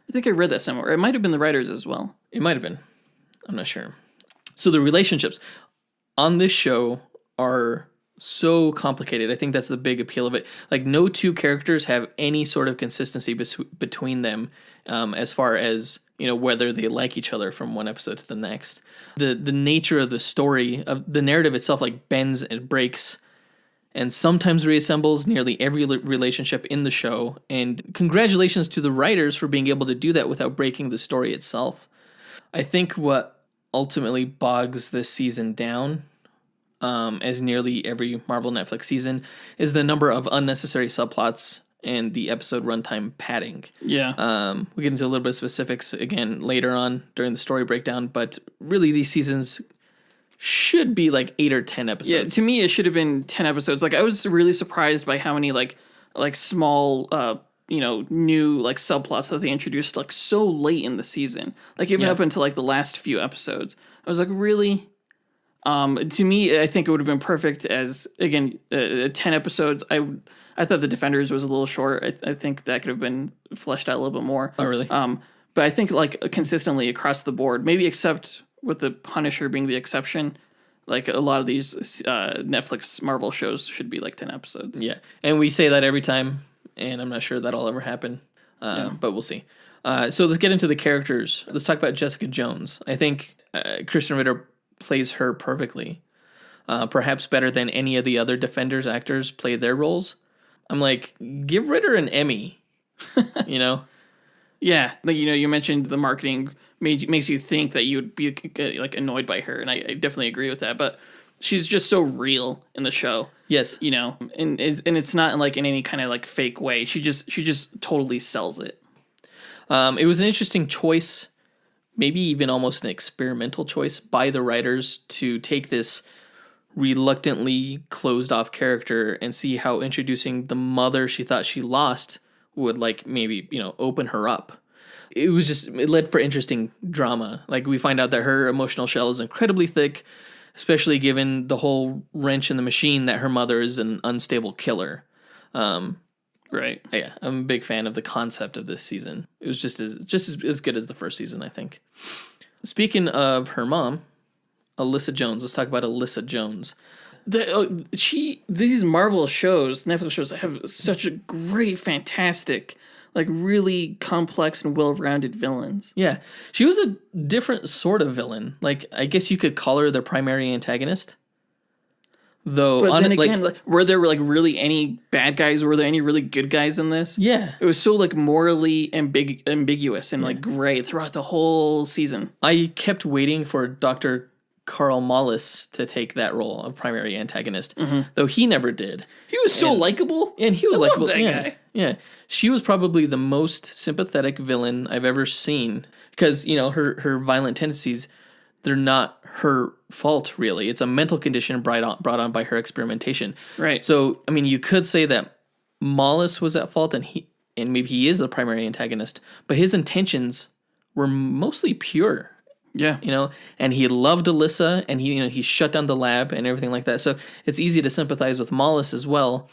I think I read that somewhere. It might have been the writers as well. It might have been. I'm not sure. So the relationships on this show are so complicated. I think that's the big appeal of it. Like, no two characters have any sort of consistency between them, as far as whether they like each other from one episode to the next. The nature of the story, of the narrative itself, like, bends and breaks and sometimes reassembles nearly every relationship in the show. And congratulations to the writers for being able to do that without breaking the story itself. I think what ultimately bogs this season down, as nearly every Marvel Netflix season, is the number of unnecessary subplots and the episode runtime padding. Yeah. We'll get into a little bit of specifics again later on during the story breakdown, but really these seasons should be like 8 or 10 episodes. Yeah, to me it should have been 10 episodes. Like, I was really surprised by how many like small new like subplots that they introduced like so late in the season. Like, even up until like the last few episodes. I was like, really? To me, I think it would have been perfect as, again, 10 episodes. I thought the Defenders was a little short. I think that could have been fleshed out a little bit more. Oh, really? But I think like consistently across the board, maybe except with the Punisher being the exception, like a lot of these Netflix Marvel shows should be like 10 episodes. Yeah, and we say that every time, and I'm not sure that'll ever happen, but we'll see. So let's get into the characters. Let's talk about Jessica Jones. I think Kristen Ritter plays her perfectly, perhaps better than any of the other Defenders actors played their roles. I'm like, give Ritter an Emmy, Yeah, like, you mentioned the marketing makes you think that you would be like annoyed by her, and I definitely agree with that. But she's just so real in the show. Yes, and it's not like in any kind of like fake way. She just totally sells it. It was an interesting choice, maybe even almost an experimental choice by the writers to take this reluctantly closed off character and see how introducing the mother she thought she lost would like maybe open her up. It led for interesting drama. Like, we find out that her emotional shell is incredibly thick, especially given the whole wrench in the machine that her mother is an unstable killer. Right. Yeah, I'm a big fan of the concept of this season. It was just as good as the first season, I think. Speaking of her mom, Alyssa Jones. Let's talk about Alyssa Jones. These Marvel shows, Netflix shows, have such a great, fantastic, like really complex and well-rounded villains. Yeah, she was a different sort of villain. Like, I guess you could call her the primary antagonist. Though, but then again, like, were there like really any bad guys? Were there any really good guys in this? Yeah, it was so like morally ambiguous and like gray throughout the whole season. I kept waiting for Dr. Carl Mollis to take that role of primary antagonist, though he never did. He was so likable, and he was likable. That guy. Yeah, she was probably the most sympathetic villain I've ever seen, because her violent tendencies, they're not her fault really. It's a mental condition brought on by her experimentation. Right. So I mean, you could say that Mollis was at fault, and maybe he is the primary antagonist, but his intentions were mostly pure. Yeah. And he loved Alyssa, and he shut down the lab and everything like that. So it's easy to sympathize with Mollis as well.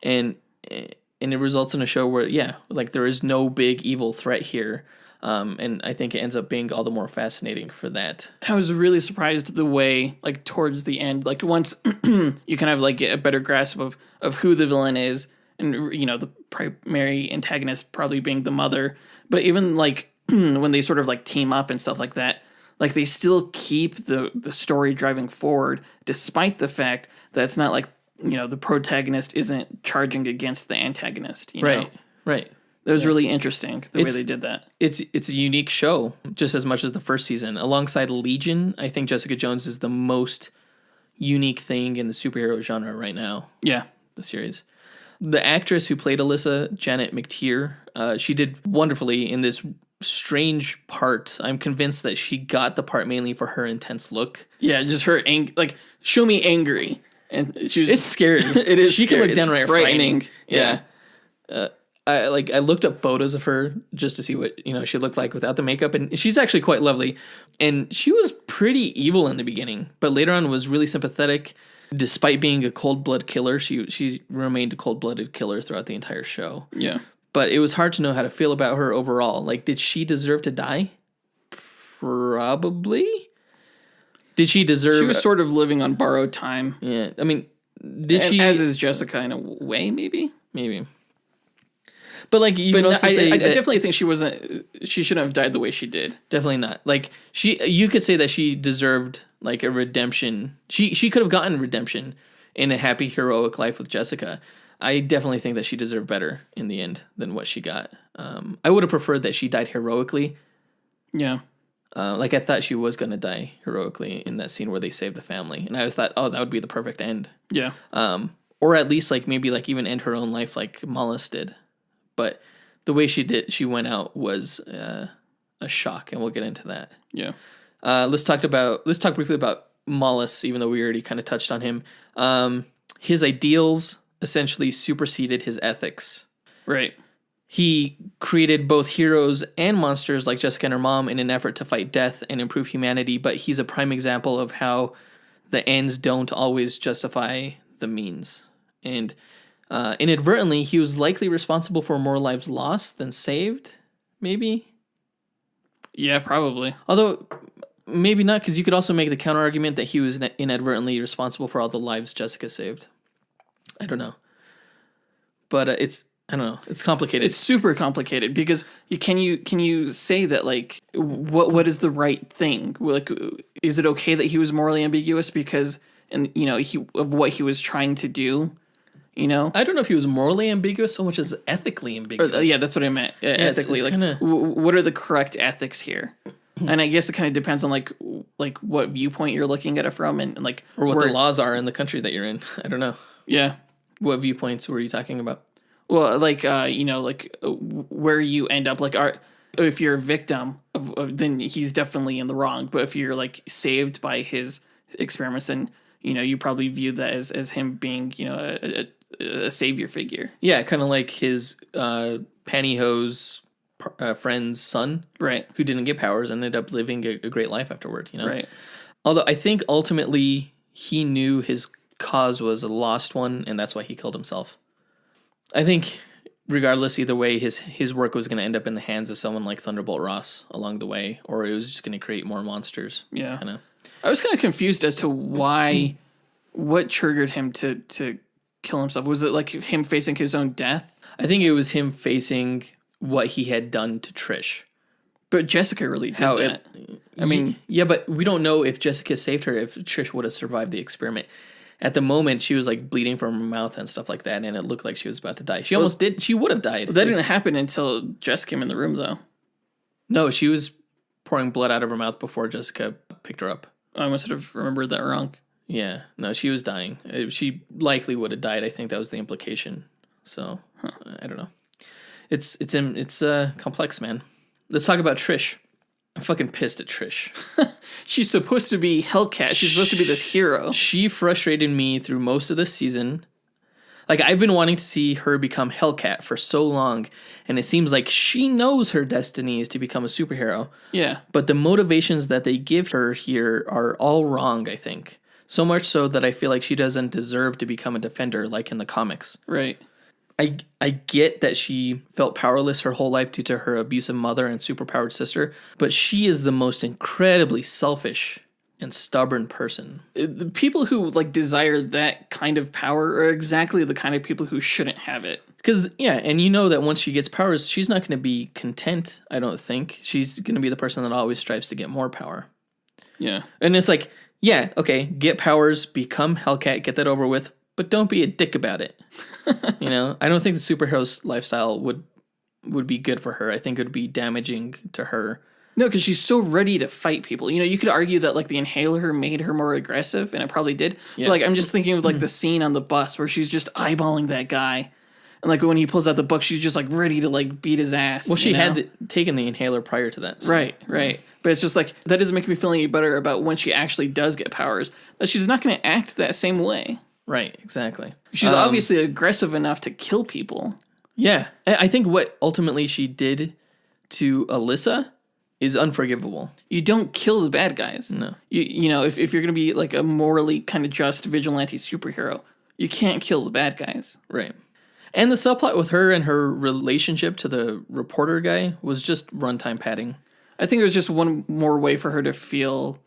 And it results in a show where, like, there is no big evil threat here. And I think it ends up being all the more fascinating for that. I was really surprised the way, like, towards the end, like, once you kind of like get a better grasp of who the villain is, and the primary antagonist probably being the mother, but even like when they sort of like team up and stuff like that, like, they still keep the story driving forward, despite the fact that it's not like, the protagonist isn't charging against the antagonist. Right. That was really interesting, the way they did that. It's a unique show, just as much as the first season. Alongside Legion, I think Jessica Jones is the most unique thing in the superhero genre right now. Yeah. The series. The actress who played Alyssa, Janet McTeer, she did wonderfully in this strange part. I'm convinced that she got the part mainly for her intense look. Yeah, just her like, show me angry, and she was. It's scary. It is. She scary. can look downright frightening. Yeah. I looked up photos of her just to see what she looked like without the makeup, and she's actually quite lovely. And she was pretty evil in the beginning, but later on was really sympathetic. Despite being a cold-blooded killer, she remained a cold-blooded killer throughout the entire show. Yeah. But it was hard to know how to feel about her overall. Like, did she deserve to die? Probably. Did she deserve... She was sort of living on borrowed time. Yeah, I mean, did she... As is Jessica in a way, maybe? Maybe. But like you also say I definitely think she shouldn't have died the way she did. Definitely not. Like you could say that she deserved like a redemption. She could have gotten redemption in a happy heroic life with Jessica. I definitely think that she deserved better in the end than what she got. I would have preferred that she died heroically. Yeah. Like I thought she was going to die heroically in that scene where they saved the family. And I thought, oh, that would be the perfect end. Yeah. Or at least like maybe like even end her own life like Mollis did. But the way she went out was a shock, and we'll get into that. Yeah. Let's talk briefly about Mollis, even though we already kind of touched on him. His ideals essentially superseded his ethics. Right. He created both heroes and monsters like Jessica and her mom in an effort to fight death and improve humanity, but he's a prime example of how the ends don't always justify the means. And inadvertently, he was likely responsible for more lives lost than saved, maybe? Yeah, probably. Although, maybe not, because you could also make the counter-argument that he was inadvertently responsible for all the lives Jessica saved. I don't know. But I don't know. It's complicated. It's super complicated because can you say that like what is the right thing? Like, is it okay that he was morally ambiguous because of what he was trying to do? I don't know if he was morally ambiguous so much as ethically ambiguous. Yeah, that's what I meant. Ethically, it's like what are the correct ethics here? And I guess it kind of depends on like what viewpoint you're looking at it from, and like or what the laws are in the country that you're in. I don't know. Yeah. What viewpoints were you talking about? Well, like where you end up, like if you're a victim then he's definitely in the wrong. But if you're like saved by his experiments, then you probably view that as him being a savior figure. Yeah, kind of like his pantyhose friend's son, right? Who didn't get powers and ended up living a great life afterward. Right. Although I think ultimately he knew his cause was a lost one, and that's why he killed himself. I think regardless, either way, his work was going to end up in the hands of someone like Thunderbolt Ross along the way, or it was just going to create more monsters. Yeah. Kind of. I was kind of confused as to what triggered him to kill himself. Was it like him facing his own death? I think it was him facing what he had done to Trish. But Jessica really did that. I mean... Yeah, but we don't know if Jessica saved her, if Trish would have survived the experiment. At the moment, she was like bleeding from her mouth and stuff like that, and it looked like she was about to die. She almost did. She would have died. That didn't happen until Jess came in the room, though. No, she was pouring blood out of her mouth before Jessica picked her up. I must have remembered that wrong. Yeah, no, she was dying. She likely would have died. I think that was the implication. So I don't know. It's complex, man. Let's talk about Trish. I'm fucking pissed at Trish. She's supposed to be Hellcat. She's supposed to be this hero. She frustrated me through most of this season. Like, I've been wanting to see her become Hellcat for so long, and it seems like she knows her destiny is to become a superhero. Yeah. But the motivations that they give her here are all wrong, I think. So much so that I feel like she doesn't deserve to become a defender like in the comics. Right. I get that she felt powerless her whole life due to her abusive mother and superpowered sister, but she is the most incredibly selfish and stubborn person. The people who like desire that kind of power are exactly the kind of people who shouldn't have it. Because, yeah, and you know that once she gets powers, she's not going to be content, I don't think. She's going to be the person that always strives to get more power. Yeah. And it's like, yeah, okay, get powers, become Hellcat, get that over with, but don't be a dick about it. I don't think the superhero's lifestyle would be good for her. I think it would be damaging to her. No, because she's so ready to fight people. You could argue that like the inhaler made her more aggressive, and it probably did. Yeah. But, like, I'm just thinking of like the scene on the bus where she's just eyeballing that guy, and like when he pulls out the book, she's just like ready to like beat his ass. Well, she had taken the inhaler prior to that. So. Right. But it's just like that doesn't make me feel any better about when she actually does get powers. That she's not going to act that same way. Right, exactly. She's obviously aggressive enough to kill people. Yeah. I think what ultimately she did to Alyssa is unforgivable. You don't kill the bad guys. No. You know, if you're going to be like a morally kind of just vigilante superhero, you can't kill the bad guys. Right. And the subplot with her and her relationship to the reporter guy was just runtime padding. I think it was just one more way for her to feel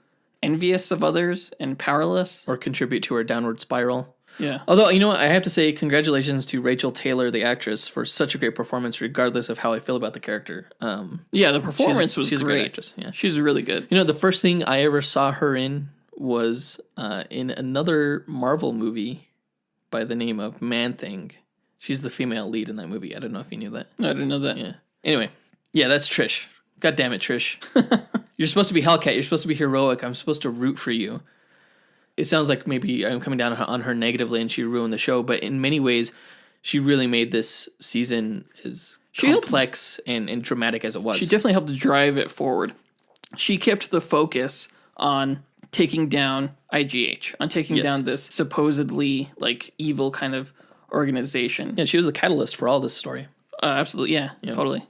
envious of others and powerless. Or contribute to her downward spiral. Yeah. Although, you know what? I have to say congratulations to Rachel Taylor, the actress, for such a great performance, regardless of how I feel about the character. Yeah, the performance was she's great. a great actress. Yeah. She's really good. You know, the first thing I ever saw her in was in another Marvel movie by the name of Man-Thing. She's the female lead in that movie. I don't know if you knew that. I didn't know that. Yeah. Anyway, yeah, that's Trish. God damn it, Trish. You're supposed to be Hellcat. You're supposed to be heroic. I'm supposed to root for you. It sounds like maybe I'm coming down on her negatively and she ruined the show, but in many ways, she really made this season as complex and dramatic as it was. She definitely helped drive it forward. She kept the focus on taking down IGH, on taking down this supposedly like evil kind of organization. Yeah, she was the catalyst for all this story. Absolutely, yeah, totally.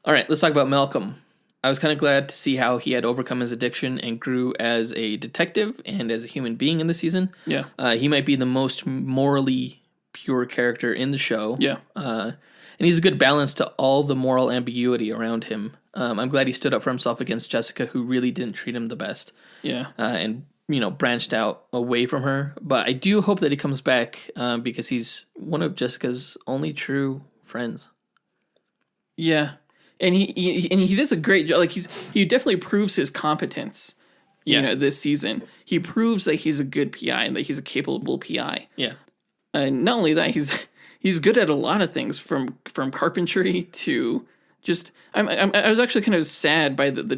All right, let's talk about Malcolm. I was kind of glad to see how he had overcome his addiction and grew as a detective and as a human being in the season. Yeah. He might be the most morally pure character in the show. Yeah. And he's a good balance to all the moral ambiguity around him. I'm glad he stood up for himself against Jessica, who really didn't treat him the best. Yeah. And, you know, branched out away from her. But I do hope that he comes back because he's one of Jessica's only true friends. Yeah. And he does a great job. Like he definitely proves his competence. You know, this season he proves that he's a good PI and that he's a capable PI. Yeah, and not only that, he's good at a lot of things from carpentry to just. I was actually kind of sad by the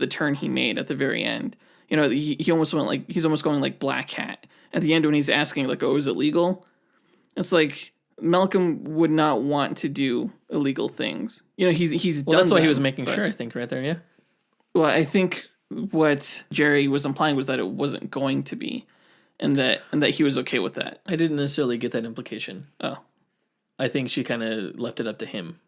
turn he made at the very end. You know, he almost went like he's almost going like Black Hat at the end when he's asking like, "Oh, is it legal?" It's like. Malcolm would not want to do illegal things. You know, he's done. That's why he was making sure. I think right there. Yeah. Well, I think what Jerry was implying was that it wasn't going to be, and that he was okay with that. I didn't necessarily get that implication. Oh, I think she kind of left it up to him.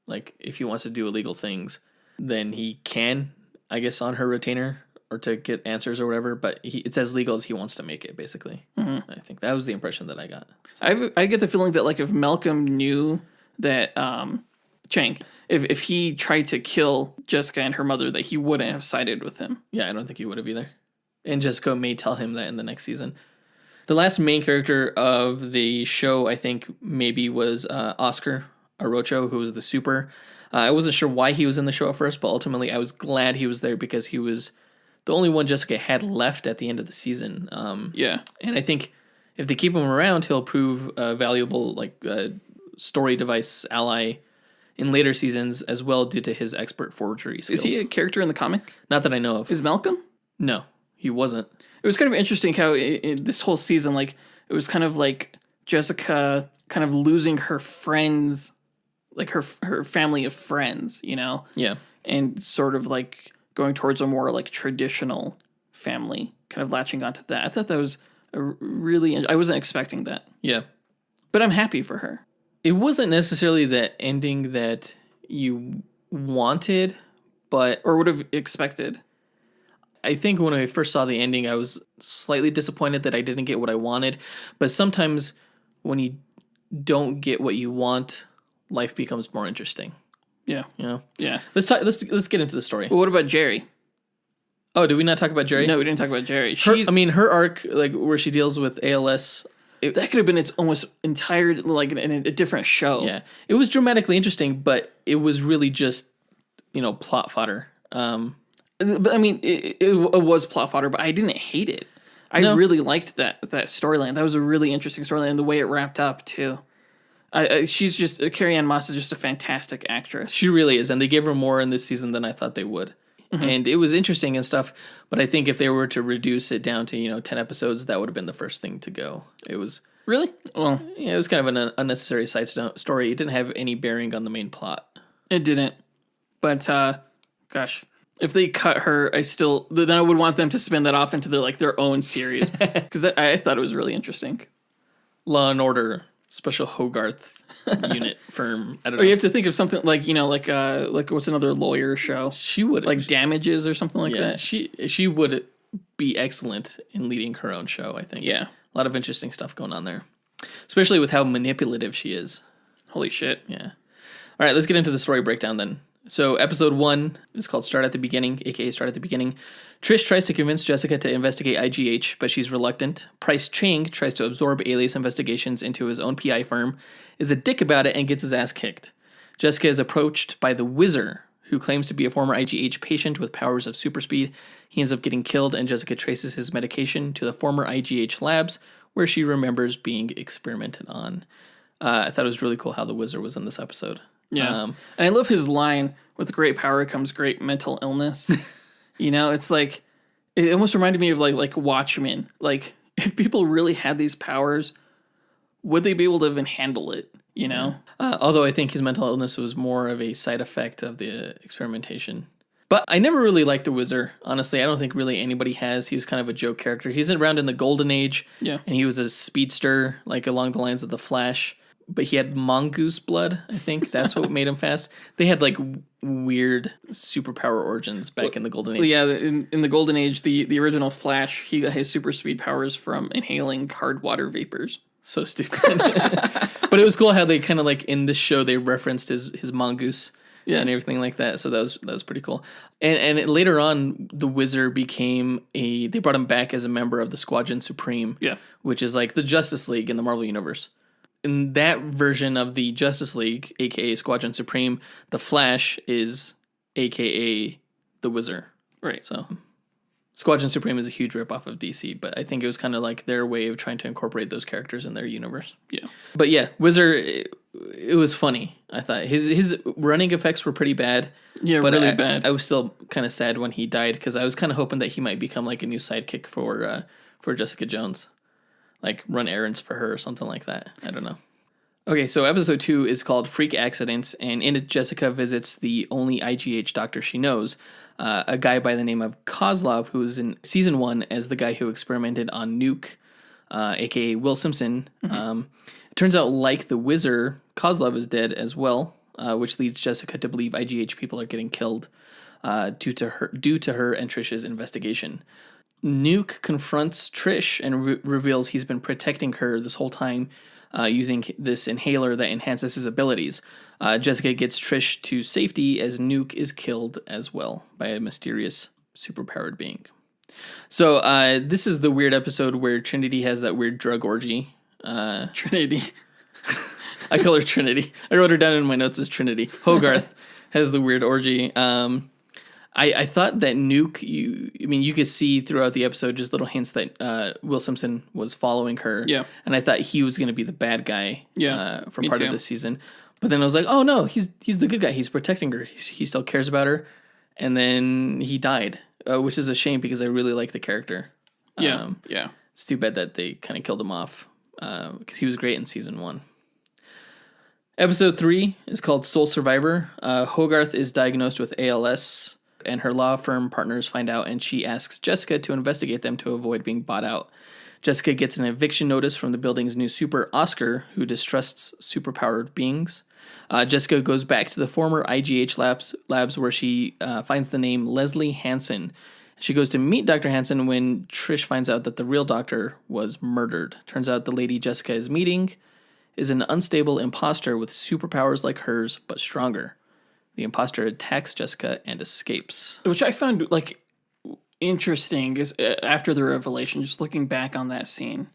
Like, if he wants to do illegal things, then he can, I guess, on her retainer or to get answers or whatever. But it's as legal as he wants to make it, basically. Mm-hmm. I think that was the impression that I got. So. I get the feeling that, like, if Malcolm knew that Chang, if he tried to kill Jessica and her mother, that he wouldn't have sided with him. Yeah, I don't think he would have either. And Jessica may tell him that in the next season. The last main character of the show, I think, maybe was Oscar Arocho, who was the super. I wasn't sure why he was in the show at first, but ultimately I was glad he was there because he was the only one Jessica had left at the end of the season. Yeah. And I think if they keep him around, he'll prove a valuable story device ally in later seasons as well due to his expert forgery skills. Is he a character in the comic? Not that I know of. Is Malcolm? No, he wasn't. It was kind of interesting how this whole season, like, it was kind of like Jessica kind of losing her friends, like her family of friends, you know? Yeah. And sort of like going towards a more like traditional family, kind of latching onto that. I thought that was I wasn't expecting that. Yeah. But I'm happy for her. It wasn't necessarily the ending that you wanted, but... Or would have expected. I think when I first saw the ending, I was slightly disappointed that I didn't get what I wanted. But sometimes when you don't get what you want, life becomes more interesting. Yeah. You know? Yeah. Let's get into the story. Well, what about Jerry? Oh, did we not talk about Jerry? No, we didn't talk about Jerry. Her arc, like where she deals with ALS, that could have been its almost entire, like, in a different show. Yeah. It was dramatically interesting, but it was really just, plot fodder. But I mean, it was plot fodder, but I didn't hate it. I really liked that storyline. That was a really interesting storyline, and the way it wrapped up too. She's just Carrie-Anne Moss is just a fantastic actress. She really is, and they gave her more in this season than I thought they would. Mm-hmm. And it was interesting and stuff, but I think if they were to reduce it down to 10 episodes, that would have been the first thing to go. It was really well. Yeah, it was kind of an unnecessary side story. It didn't have any bearing on the main plot. It didn't, but gosh. If they cut her, then I would want them to spin that off into their own series because I thought it was really interesting. Law and Order special Hogarth unit firm. I don't know. Or you have to think of something like, like what's another lawyer show? She would like Damages or something like that. She would be excellent in leading her own show, I think. Yeah. A lot of interesting stuff going on there. Especially with how manipulative she is. Holy shit. Yeah. All right, let's get into the story breakdown then. So episode 1 is called Start at the Beginning, aka Start at the Beginning. Trish tries to convince Jessica to investigate IGH, but she's reluctant. Price Chang tries to absorb Alias investigations into his own PI firm, is a dick about it, and gets his ass kicked. Jessica is approached by the Whizzer, who claims to be a former IGH patient with powers of super speed. He ends up getting killed, and Jessica traces his medication to the former IGH labs, where she remembers being experimented on. I thought it was really cool how the Whizzer was in this episode. Yeah. And I love his line, with great power comes great mental illness. It's like, it almost reminded me of like Watchmen. Like, if people really had these powers, would they be able to even handle it, Although I think his mental illness was more of a side effect of the experimentation. But I never really liked the Whizzer. Honestly, I don't think really anybody has. He was kind of a joke character. He's around in the Golden Age. Yeah. And he was a speedster, like along the lines of the Flash. But he had mongoose blood, I think. That's what made him fast. They had like weird superpower origins back in the Golden Age. Well, yeah, in the Golden Age, the original Flash, he got his super speed powers from inhaling hard water vapors. So stupid. But it was cool how they kind of like in this show they referenced his mongoose and everything like that. So that was pretty cool. And later on, the Whizzer they brought him back as a member of the Squadron Supreme. Yeah. Which is like the Justice League in the Marvel Universe. In that version of the Justice League, aka Squadron Supreme, the Flash is aka the Whizzer. Right. So Squadron Supreme is a huge ripoff of DC, but I think it was kind of like their way of trying to incorporate those characters in their universe. Yeah. But yeah, Whizzer, it was funny. I thought his running effects were pretty bad. Yeah, but really bad. I was still kind of sad when he died because I was kind of hoping that he might become like a new sidekick for Jessica Jones. Like run errands for her or something like that. I don't know. Okay, so episode 2 is called Freak Accidents, and in it, Jessica visits the only IGH doctor she knows, a guy by the name of Kozlov, who was in season 1 as the guy who experimented on Nuke, aka Will Simpson. Mm-hmm. It turns out, like the Whizzer, Kozlov is dead as well, which leads Jessica to believe IGH people are getting killed due to her and Trish's investigation. Nuke confronts Trish and reveals he's been protecting her this whole time using this inhaler that enhances his abilities. Jessica gets Trish to safety as Nuke is killed as well by a mysterious superpowered being. So this is the weird episode where Trinity has that weird drug orgy. Trinity. I call her Trinity. I wrote her down in my notes as Trinity. Hogarth has the weird orgy. I thought that Nuke, you could see throughout the episode just little hints that Will Simpson was following her. Yeah. And I thought he was going to be the bad guy for part of this season. But then I was like, oh no, he's the good guy. He's protecting her. He still cares about her. And then he died, which is a shame because I really like the character. Yeah. It's too bad that they kind of killed him off because he was great in season 1. Episode 3 is called Sole Survivor. Hogarth is diagnosed with ALS. And her law firm partners find out, and she asks Jessica to investigate them to avoid being bought out. Jessica gets an eviction notice from the building's new super, Oscar, who distrusts superpowered beings. Jessica goes back to the former IGH labs where she finds the name Leslie Hansen. She goes to meet Dr. Hansen when Trish finds out that the real doctor was murdered. Turns out the lady Jessica is meeting is an unstable imposter with superpowers like hers, but stronger. The imposter attacks Jessica and escapes. Which I found, interesting is after the revelation, just looking back on that scene.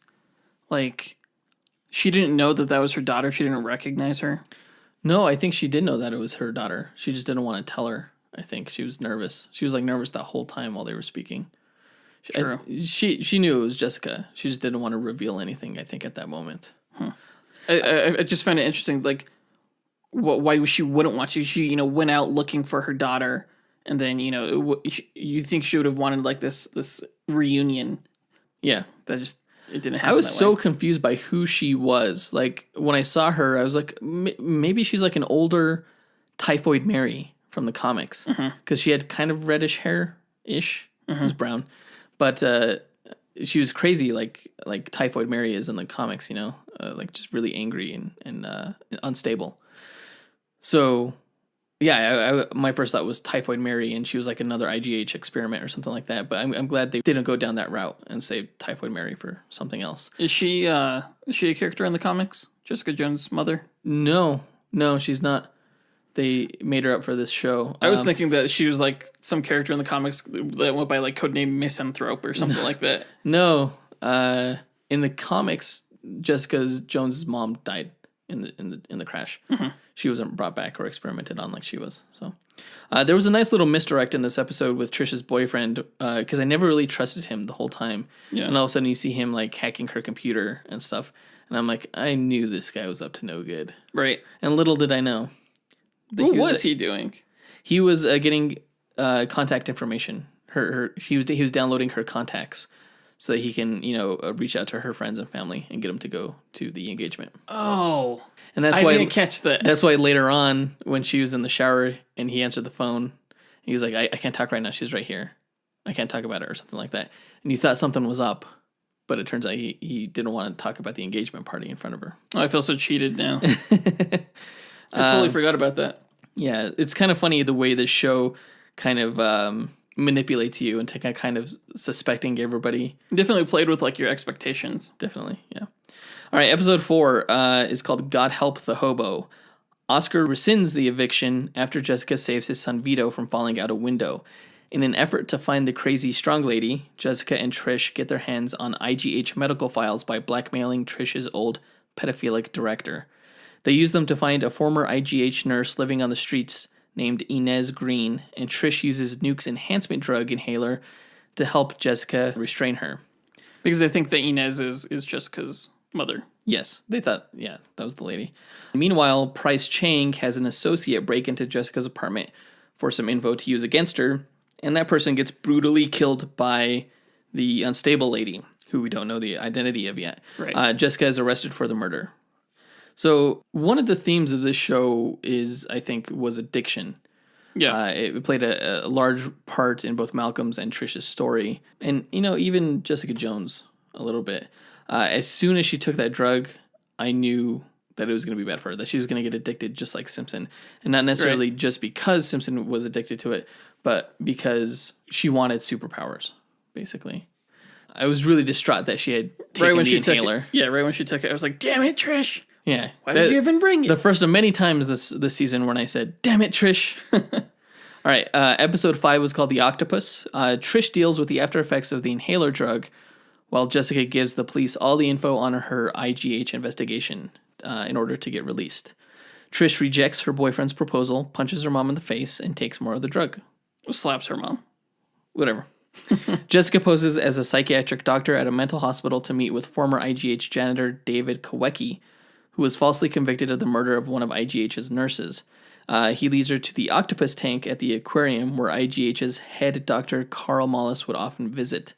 She didn't know that was her daughter. She didn't recognize her. No, I think she did know that it was her daughter. She just didn't want to tell her. I think she was nervous. She was, nervous the whole time while they were speaking. True. She knew it was Jessica. She just didn't want to reveal anything, I think, at that moment. I just found it interesting, why she wouldn't want to. She, went out looking for her daughter, and then, you think she would have wanted this reunion. Yeah. That just, it didn't happen. I was so confused by who she was. When I saw her, I was like, maybe she's like an older Typhoid Mary from the comics. Because she had kind of reddish hair-ish. It was brown. But she was crazy, like Typhoid Mary is in the comics, like just really angry and unstable. So, yeah, my first thought was Typhoid Mary, and she was like another IGH experiment or something like that. But I'm glad they didn't go down that route and say Typhoid Mary for something else. Is she a character in the comics? Jessica Jones' mother? No, she's not. They made her up for this show. I was thinking that she was like some character in the comics that went by like codename Misanthrope or something like that. No, in the comics, Jessica Jones' mom died in the crash. Mm-hmm. She wasn't brought back or experimented on like she was. So there was a nice little misdirect in this episode with Trish's boyfriend because I never really trusted him the whole time. Yeah. And all of a sudden you see him like hacking her computer and stuff. And I'm like, I knew this guy was up to no good. Right. And little did I know. What was he doing? He was getting contact information. He was downloading her contacts so that he can reach out to her friends and family and get them to go to the engagement. Oh, and that's I why didn't catch that. That's why later on when she was in the shower and he answered the phone, he was like, I can't talk right now. She's right here. I can't talk about it or something like that. And you thought something was up, but it turns out he didn't want to talk about the engagement party in front of her. Oh, I feel so cheated now. I totally forgot about that. Yeah, it's kind of funny the way this show kind of manipulates you into kind of suspecting everybody. Definitely played with like your expectations. Definitely, yeah. All right, episode 4 is called God Help the Hobo. Oscar rescinds the eviction after Jessica saves his son Vito from falling out a window. In an effort to find the crazy strong lady, Jessica and Trish get their hands on IGH medical files by blackmailing Trish's old pedophilic director. They use them to find a former IGH nurse living on the streets named Inez Green, and Trish uses Nuke's enhancement drug inhaler to help Jessica restrain her. Because they think that Inez is Jessica's mother. Yes, they thought, yeah, that was the lady. Meanwhile, Price Chang has an associate break into Jessica's apartment for some info to use against her, and that person gets brutally killed by the unstable lady, who we don't know the identity of yet. Right. Jessica is arrested for the murder. So one of the themes of this show was addiction. Yeah. It played a large part in both Malcolm's and Trish's story. And, even Jessica Jones a little bit. As soon as she took that drug, I knew that it was going to be bad for her, that she was going to get addicted just like Simpson. And not necessarily just because Simpson was addicted to it, but because she wanted superpowers, basically. I was really distraught that she had taken the inhaler. Right when she took it, I was like, damn it, Trish. Yeah. Why did you even bring it? The first of many times this season when I said, damn it, Trish. All right. Episode 5 was called The Octopus. Trish deals with the after effects of the inhaler drug, while Jessica gives the police all the info on her IGH investigation in order to get released. Trish rejects her boyfriend's proposal, punches her mom in the face, and takes more of the drug. Slaps her mom. Whatever. Jessica poses as a psychiatric doctor at a mental hospital to meet with former IGH janitor David Kowecki, who was falsely convicted of the murder of one of IGH's nurses. He leads her to the octopus tank at the aquarium where IGH's head doctor Carl Mollis would often visit.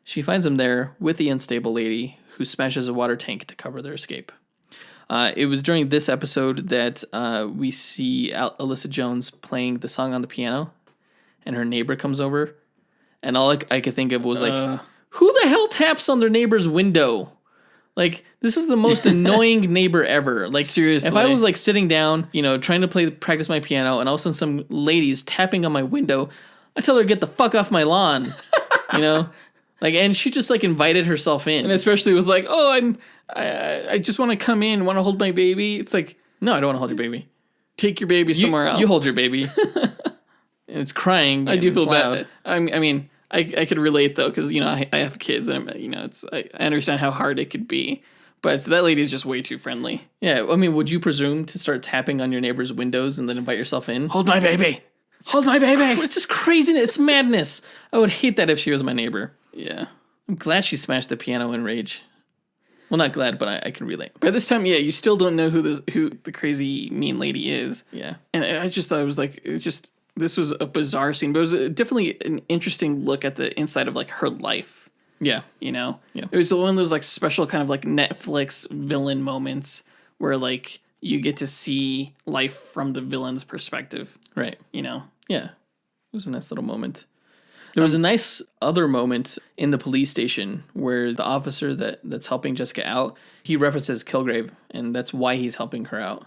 She finds him there with the unstable lady, who smashes a water tank to cover their escape. It was during this episode that we see Alyssa Jones playing the song on the piano, and her neighbor comes over, and all I could think of was like, who the hell taps on their neighbor's window? Like, this is the most annoying neighbor ever. Like, seriously. If I was like sitting down, trying to practice my piano, and all of a sudden some lady's tapping on my window, I tell her to get the fuck off my lawn. Like, and she just like invited herself in, and especially with like, I just want to come in, want to hold my baby. It's like, no, I don't want to hold your baby. Take your baby somewhere else. You hold your baby. And it's crying. I do feel bad. I mean, I could relate though, because I have kids, and I understand how hard it could be. But that lady's just way too friendly. Yeah, I mean, would you presume to start tapping on your neighbor's windows and then invite yourself in? Hold my baby. Hold my baby. It's just craziness. It's madness. I would hate that if she was my neighbor. Yeah. I'm glad she smashed the piano in rage. Well, not glad, but I can relate. By this time, you still don't know who the crazy mean lady is. Yeah. And I just thought it was like, this was a bizarre scene, but it was definitely an interesting look at the inside of like her life. Yeah. Yeah. It was one of those like special kind of like Netflix villain moments where like you get to see life from the villain's perspective. Right. Yeah. It was a nice little moment. There was a nice other moment in the police station where the officer that's helping Jessica out, he references Kilgrave, and that's why he's helping her out.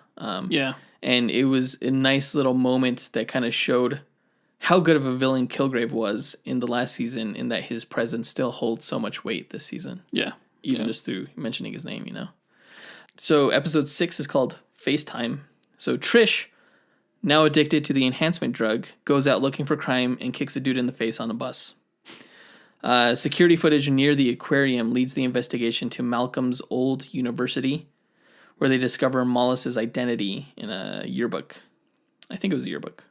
Yeah. And it was a nice little moment that kind of showed how good of a villain Kilgrave was in the last season, in that his presence still holds so much weight this season. Yeah. Even just through mentioning his name, you know. So episode 6 is called FaceTime. So Trish, now addicted to the enhancement drug, goes out looking for crime and kicks a dude in the face on a bus. Security footage near the aquarium leads the investigation to Malcolm's old university, where they discover Mollis's identity in a yearbook. I think it was a yearbook.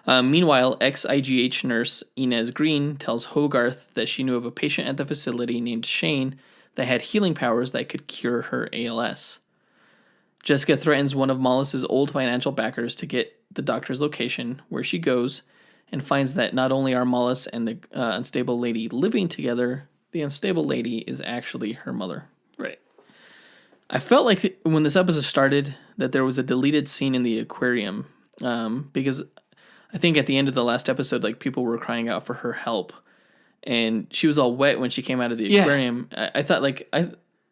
Meanwhile, ex-IGH nurse Inez Green tells Hogarth that she knew of a patient at the facility named Shane that had healing powers that could cure her ALS. Jessica threatens one of Mollis's old financial backers to get the doctor's location, where she goes and finds that not only are Mollis and the unstable lady living together, the unstable lady is actually her mother. Right. I felt like when this episode started that there was a deleted scene in the aquarium, because I think at the end of the last episode, like, people were crying out for her help, and she was all wet when she came out of the aquarium. I thought, like,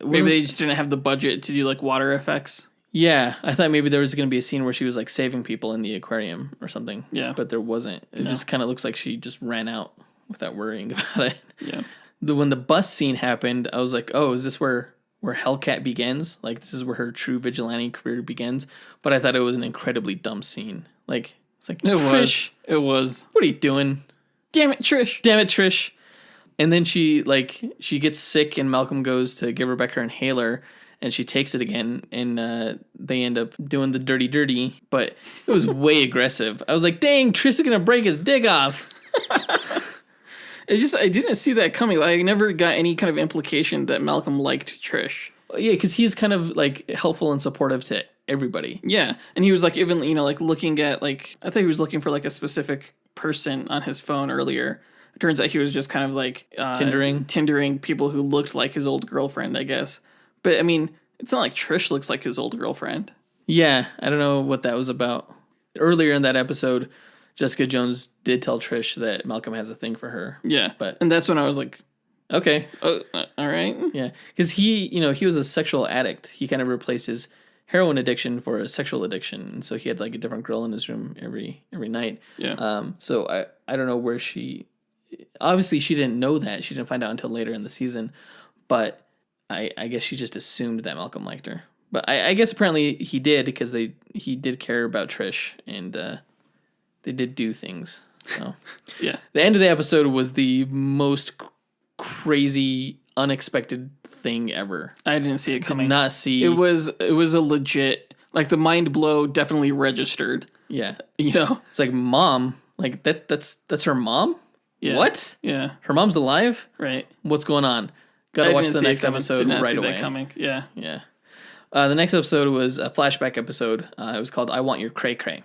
maybe they just didn't have the budget to do, like, water effects. Yeah, I thought maybe there was going to be a scene where she was, like, saving people in the aquarium or something. Yeah. But there wasn't. It just kind of looks like she just ran out without worrying about it. Yeah. When the bus scene happened, I was like, oh, is this where Hellcat begins? Like, this is where her true vigilante career begins? But I thought it was an incredibly dumb scene. Like, it's like, Trish, It was. what are you doing? Damn it, Trish. Damn it, Trish. And then she gets sick, and Malcolm goes to give Rebecca her inhaler, and she takes it again, and they end up doing the dirty, but it was way aggressive. I was like, dang, Trish is going to break his dick off. I didn't see that coming. Like, I never got any kind of implication that Malcolm liked Trish. Yeah, because he's kind of, like, helpful and supportive to everybody. Yeah, and he was, like, even, you know, like, looking at, like, I think he was looking for, like, a specific person on his phone earlier. It turns out he was just kind of, like... Tindering people who looked like his old girlfriend, I guess. But, I mean, it's not like Trish looks like his old girlfriend. Yeah, I don't know what that was about. Earlier in that episode, Jessica Jones did tell Trish that Malcolm has a thing for her. Yeah, but and that's when I was like... Okay. All right. Yeah, because he was a sexual addict. He kind of replaced his heroin addiction for a sexual addiction, and so he had, like, a different girl in his room every night. Yeah. So I don't know where she... Obviously, she didn't know that. She didn't find out until later in the season, but I guess she just assumed that Malcolm liked her. But I guess apparently he did, because he did care about Trish, and they did do things. So yeah. The end of the episode was the most crazy, unexpected thing ever. I didn't see it coming. Did not see. It was a legit, like, the mind blow definitely registered. Yeah. You know? It's like, mom, like, that's her mom? Yeah. What? Yeah. Her mom's alive? Right. What's going on? Gotta watch the next episode right away. That coming. Yeah. Yeah. The next episode was a flashback episode. It was called I Want Your Cray Cray.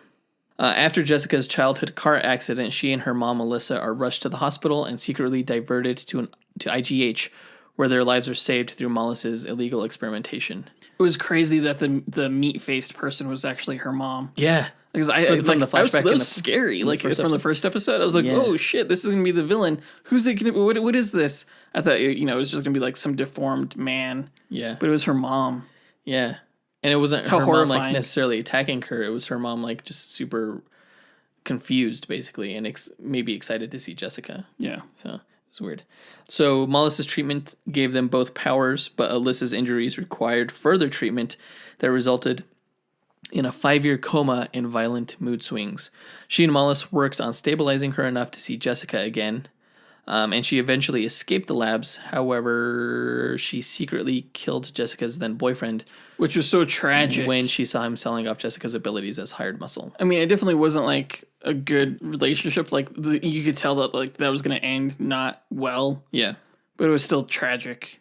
After Jessica's childhood car accident, she and her mom, Alyssa, are rushed to the hospital and secretly diverted to IGH, where their lives are saved through Mollis's illegal experimentation. It was crazy that the meat-faced person was actually her mom. Yeah. Because that was scary. Like, from the first episode, I was like, oh shit, this is going to be the villain. Who's it going to be? What is this? I thought, it was just going to be like some deformed man. Yeah. But it was her mom. Yeah. And it wasn't her mom, like, necessarily attacking her. It was her mom, like, just super confused, basically, and maybe excited to see Jessica. Yeah. So it was weird. So Mollis's treatment gave them both powers, but Alyssa's injuries required further treatment that resulted in a 5-year coma and violent mood swings. She and Mollis worked on stabilizing her enough to see Jessica again, and she eventually escaped the labs. However, she secretly killed Jessica's then boyfriend, which was so tragic when she saw him selling off Jessica's abilities as hired muscle. I mean, it definitely wasn't, like, a good relationship. Like, you could tell that, like, that was going to end not well. Yeah. But it was still tragic.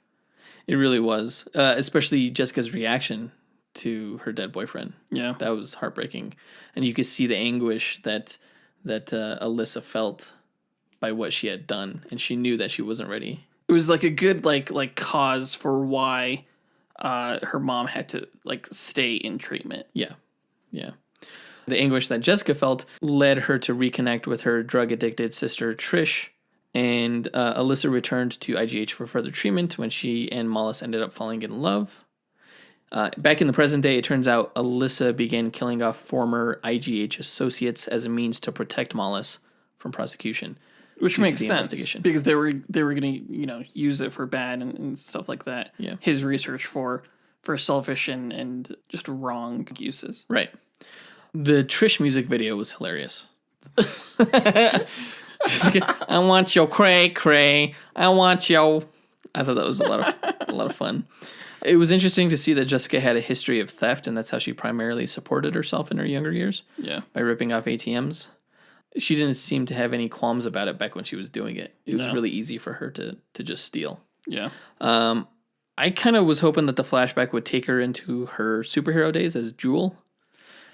It really was, especially Jessica's reaction to her dead boyfriend. Yeah. That was heartbreaking. And you could see the anguish that Alyssa felt by what she had done, and she knew that she wasn't ready. It was like a good like cause for why her mom had to, like, stay in treatment. Yeah. Yeah. The anguish that Jessica felt led her to reconnect with her drug-addicted sister Trish And Alyssa returned to IGH for further treatment when she and Mollis ended up falling in love. Back in the present day, it turns out Alyssa began killing off former IGH associates as a means to protect Mollis from prosecution. Which makes sense because they were going to use it for bad and stuff like that. Yeah. His research for selfish and just wrong uses. Right. The Trish music video was hilarious. I want your cray. I want your. I thought that was a lot of fun. It was interesting to see that Jessica had a history of theft, and that's how she primarily supported herself in her younger years. Yeah. By ripping off ATMs. She didn't seem to have any qualms about it back when she was doing it. It was really easy for her to just steal. Yeah. I kind of was hoping that the flashback would take her into her superhero days as Jewel.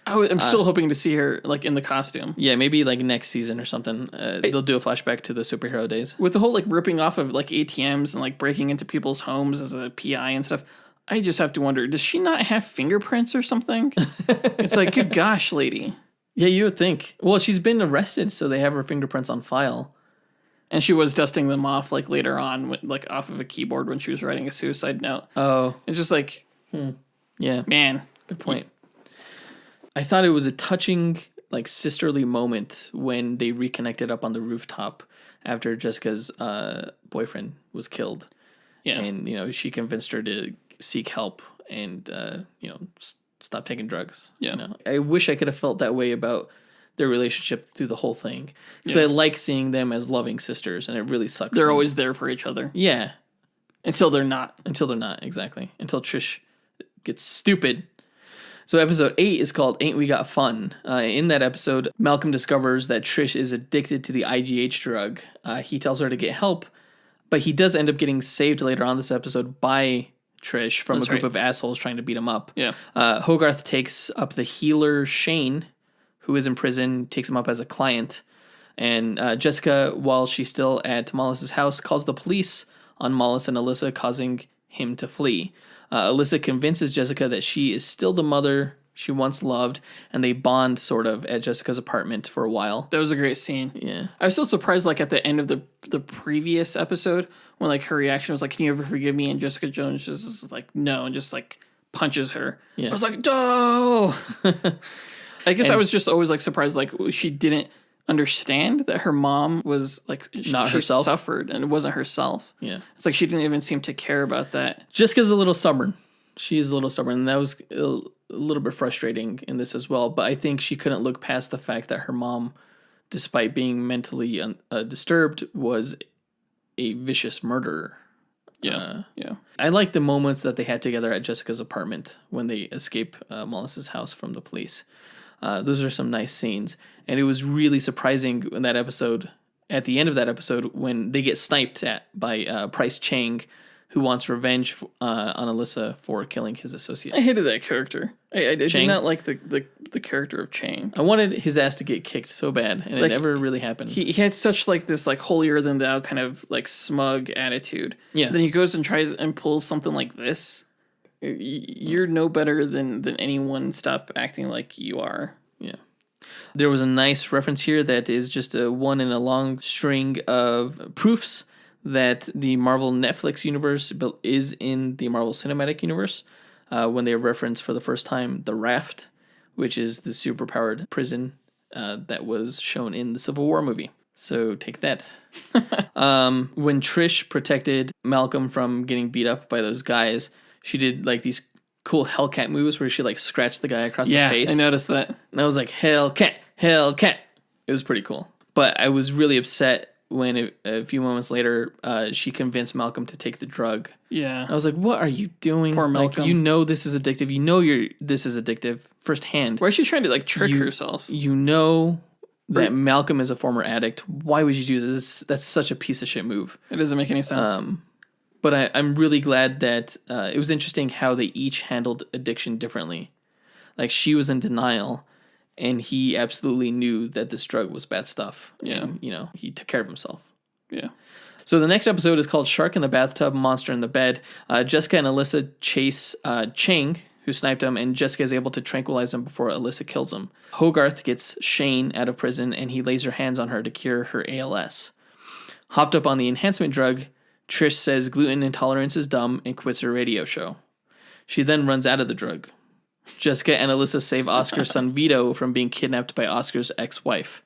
I'm still hoping to see her like in the costume. Yeah, maybe like next season or something. They'll do a flashback to the superhero days. With the whole like ripping off of like ATMs and like breaking into people's homes as a PI and stuff. I just have to wonder, does she not have fingerprints or something? It's like, good gosh, lady. Yeah, you would think. Well, she's been arrested, so they have her fingerprints on file. And she was dusting them off, like, later on, like, off of a keyboard when she was writing a suicide note. Oh. It's just like, yeah. Man. Good point. I thought it was a touching, like, sisterly moment when they reconnected up on the rooftop after Jessica's boyfriend was killed. Yeah. And, she convinced her to seek help and, stop taking drugs. Yeah. I wish I could have felt that way about their relationship through the whole thing. Because I like seeing them as loving sisters, and it really sucks. They're always there for each other. Yeah. Until they're not. Exactly. Until Trish gets stupid. So episode 8 is called Ain't We Got Fun. In that episode, Malcolm discovers that Trish is addicted to the IGH drug. He tells her to get help, but he does end up getting saved later on this episode by Trish from a group of assholes trying to beat him up. Yeah. Hogarth takes up the healer Shane, who is in prison, takes him up as a client. And Jessica, while she's still at Mollis's house, calls the police on Mollis and Alyssa, causing him to flee. Alyssa convinces Jessica that she is still the mother she once loved, and they bond sort of at Jessica's apartment for a while. That was a great scene. Yeah. I was still surprised, like, at the end of the previous episode, when, like, her reaction was like, can you ever forgive me? And Jessica Jones just was like, no, and just, like, punches her. Yeah. I was like, no! I guess I was just always, like, surprised, like, she didn't understand that her mom was, like, not herself. Suffered, and it wasn't herself. Yeah. It's like she didn't even seem to care about that. Jessica's a little stubborn. She is a little stubborn, and that was a little bit frustrating in this as well. But I think she couldn't look past the fact that her mom, despite being mentally disturbed, was a vicious murderer. Yeah. I like the moments that they had together at Jessica's apartment when they escape Mollis's house from the police. Those are some nice scenes. And it was really surprising in that episode, at the end of that episode, when they get sniped at by Price Chang, who wants revenge on Alyssa for killing his associate. I hated that character. I did not like the character of Chang. I wanted his ass to get kicked so bad, and like, it never really happened. He had such like this like holier than thou kind of like smug attitude. Yeah. Then he goes and tries and pulls something like this. You're no better than anyone. Stop acting like you are. Yeah. There was a nice reference here that is just a one in a long string of proofs that the Marvel Netflix universe is in the Marvel Cinematic Universe when they reference for the first time the Raft, which is the superpowered prison that was shown in the Civil War movie. So take that. When Trish protected Malcolm from getting beat up by those guys, she did like these cool Hellcat moves where she like scratched the guy across the face. I noticed that. And I was like, Hellcat. It was pretty cool. But I was really upset when a few moments later, she convinced Malcolm to take the drug. Yeah. I was like, what are you doing? Poor Malcolm. Like, this is addictive. This is addictive firsthand. Why is she trying to like trick herself? That Malcolm is a former addict. Why would you do this? That's such a piece of shit move. It doesn't make any sense. But I'm really glad that it was interesting how they each handled addiction differently. Like, she was in denial, and he absolutely knew that this drug was bad stuff. Yeah. And, he took care of himself. Yeah. So the next episode is called Shark in the Bathtub, Monster in the Bed. Jessica and Alyssa chase Chang, who sniped him, and Jessica is able to tranquilize him before Alyssa kills him. Hogarth gets Shane out of prison, and he lays her hands on her to cure her ALS. Hopped up on the enhancement drug, Trish says gluten intolerance is dumb and quits her radio show. She then runs out of the drug. Jessica and Alyssa save Oscar's son Vito from being kidnapped by Oscar's ex-wife.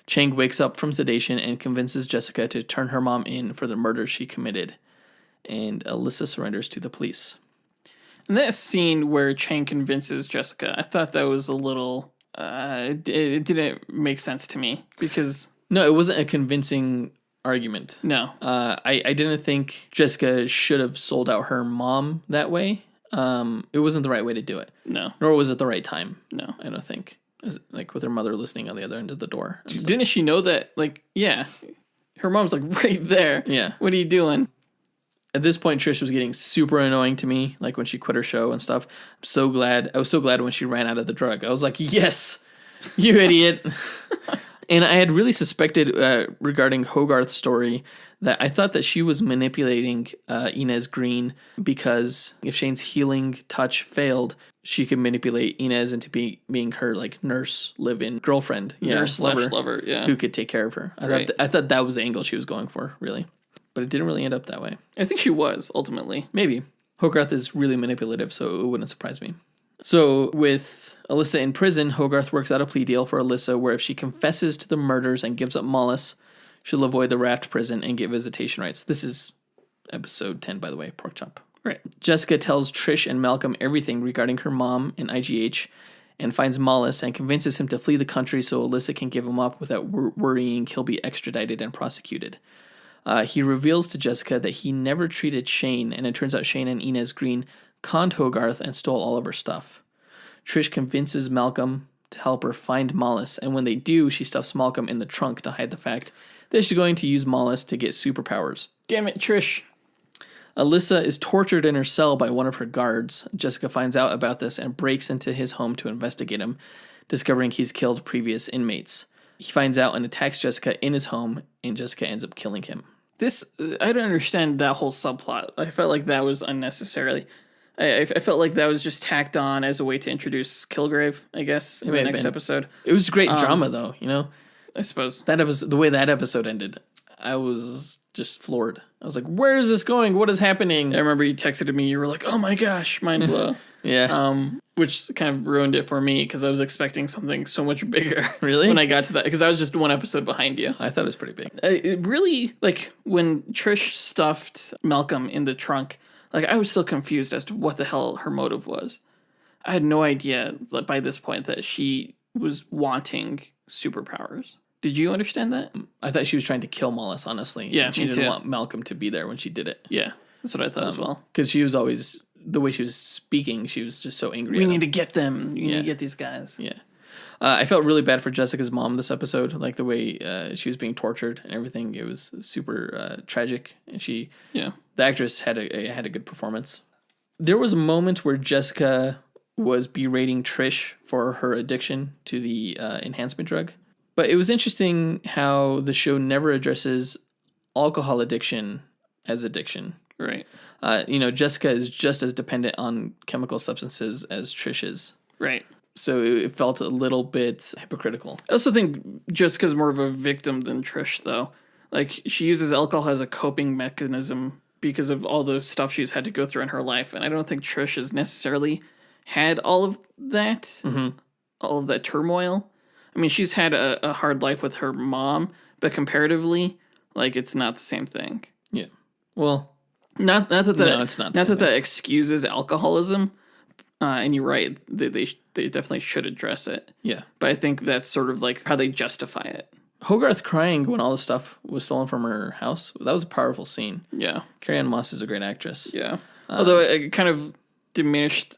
Chang wakes up from sedation and convinces Jessica to turn her mom in for the murder she committed. And Alyssa surrenders to the police. And that scene where Chang convinces Jessica, I thought that was a little... it didn't make sense to me because... No, it wasn't a convincing argument. No. I didn't think Jessica should have sold out her mom that way. It wasn't the right way to do it. No. Nor was it the right time. No. I don't think. Like with her mother listening on the other end of the door. Didn't she know that, like, yeah, her mom's like right there. Yeah. What are you doing? At this point, Trish was getting super annoying to me, like when she quit her show and stuff. I was so glad when she ran out of the drug. I was like, yes, you idiot. And I had really suspected regarding Hogarth's story that I thought that she was manipulating Inez Green because if Shane's healing touch failed, she could manipulate Inez into being her like nurse, live-in girlfriend, Nurse lover, yeah, who could take care of her. I thought that was the angle she was going for, really, but it didn't really end up that way. I think she was ultimately. Maybe Hogarth is really manipulative, so it wouldn't surprise me. So with Alyssa in prison, Hogarth works out a plea deal for Alyssa where if she confesses to the murders and gives up Mollis, she'll avoid the raft prison and get visitation rights. This is episode 10, by the way, Pork Chop. Right. Jessica tells Trish and Malcolm everything regarding her mom and IGH and finds Mollis and convinces him to flee the country so Alyssa can give him up without worrying he'll be extradited and prosecuted. He reveals to Jessica that he never treated Shane, and it turns out Shane and Inez Green conned Hogarth and stole all of her stuff. Trish convinces Malcolm to help her find Mollis, and when they do, she stuffs Malcolm in the trunk to hide the fact that she's going to use Mollis to get superpowers. Damn it, Trish. Alyssa is tortured in her cell by one of her guards. Jessica finds out about this and breaks into his home to investigate him, discovering he's killed previous inmates. He finds out and attacks Jessica in his home, and Jessica ends up killing him. I don't understand that whole subplot. I felt like that was unnecessarily. I felt like that was just tacked on as a way to introduce Kilgrave, I guess, in the next episode. It was great drama, though, you know? I suppose. The way that episode ended, I was just floored. I was like, where is this going? What is happening? I remember you texted me. You were like, oh my gosh, mind blow. Yeah. Which kind of ruined it for me because I was expecting something so much bigger. Really? When I got to that, because I was just one episode behind you. I thought it was pretty big. It really, like, when Trish stuffed Malcolm in the trunk, like, I was still confused as to what the hell her motive was. I had no idea by this point that she was wanting superpowers. Did you understand that? I thought she was trying to kill Mollis, honestly. Yeah, she didn't want Malcolm to be there when she did it. Yeah, that's what I thought as well. Because she was always, the way she was speaking, she was just so angry. We need to get them. You need to get these guys. Yeah. I felt really bad for Jessica's mom this episode, like the way she was being tortured and everything. It was super tragic, and the actress had a good performance. There was a moment where Jessica was berating Trish for her addiction to the enhancement drug, but it was interesting how the show never addresses alcohol addiction as addiction. Right. Jessica is just as dependent on chemical substances as Trish is. Right. So it felt a little bit hypocritical. I also think Jessica's more of a victim than Trish, though. Like, she uses alcohol as a coping mechanism because of all the stuff she's had to go through in her life. And I don't think Trish has necessarily had all of that, all of that turmoil. I mean, she's had a hard life with her mom, but comparatively, like, it's not the same thing. Yeah. Well, not that it's not. Not that excuses alcoholism. And you're right. They definitely should address it. Yeah. But I think that's sort of like how they justify it. Hogarth crying when all the stuff was stolen from her house. That was a powerful scene. Yeah. Carrie-Anne Moss is a great actress. Yeah. Although it kind of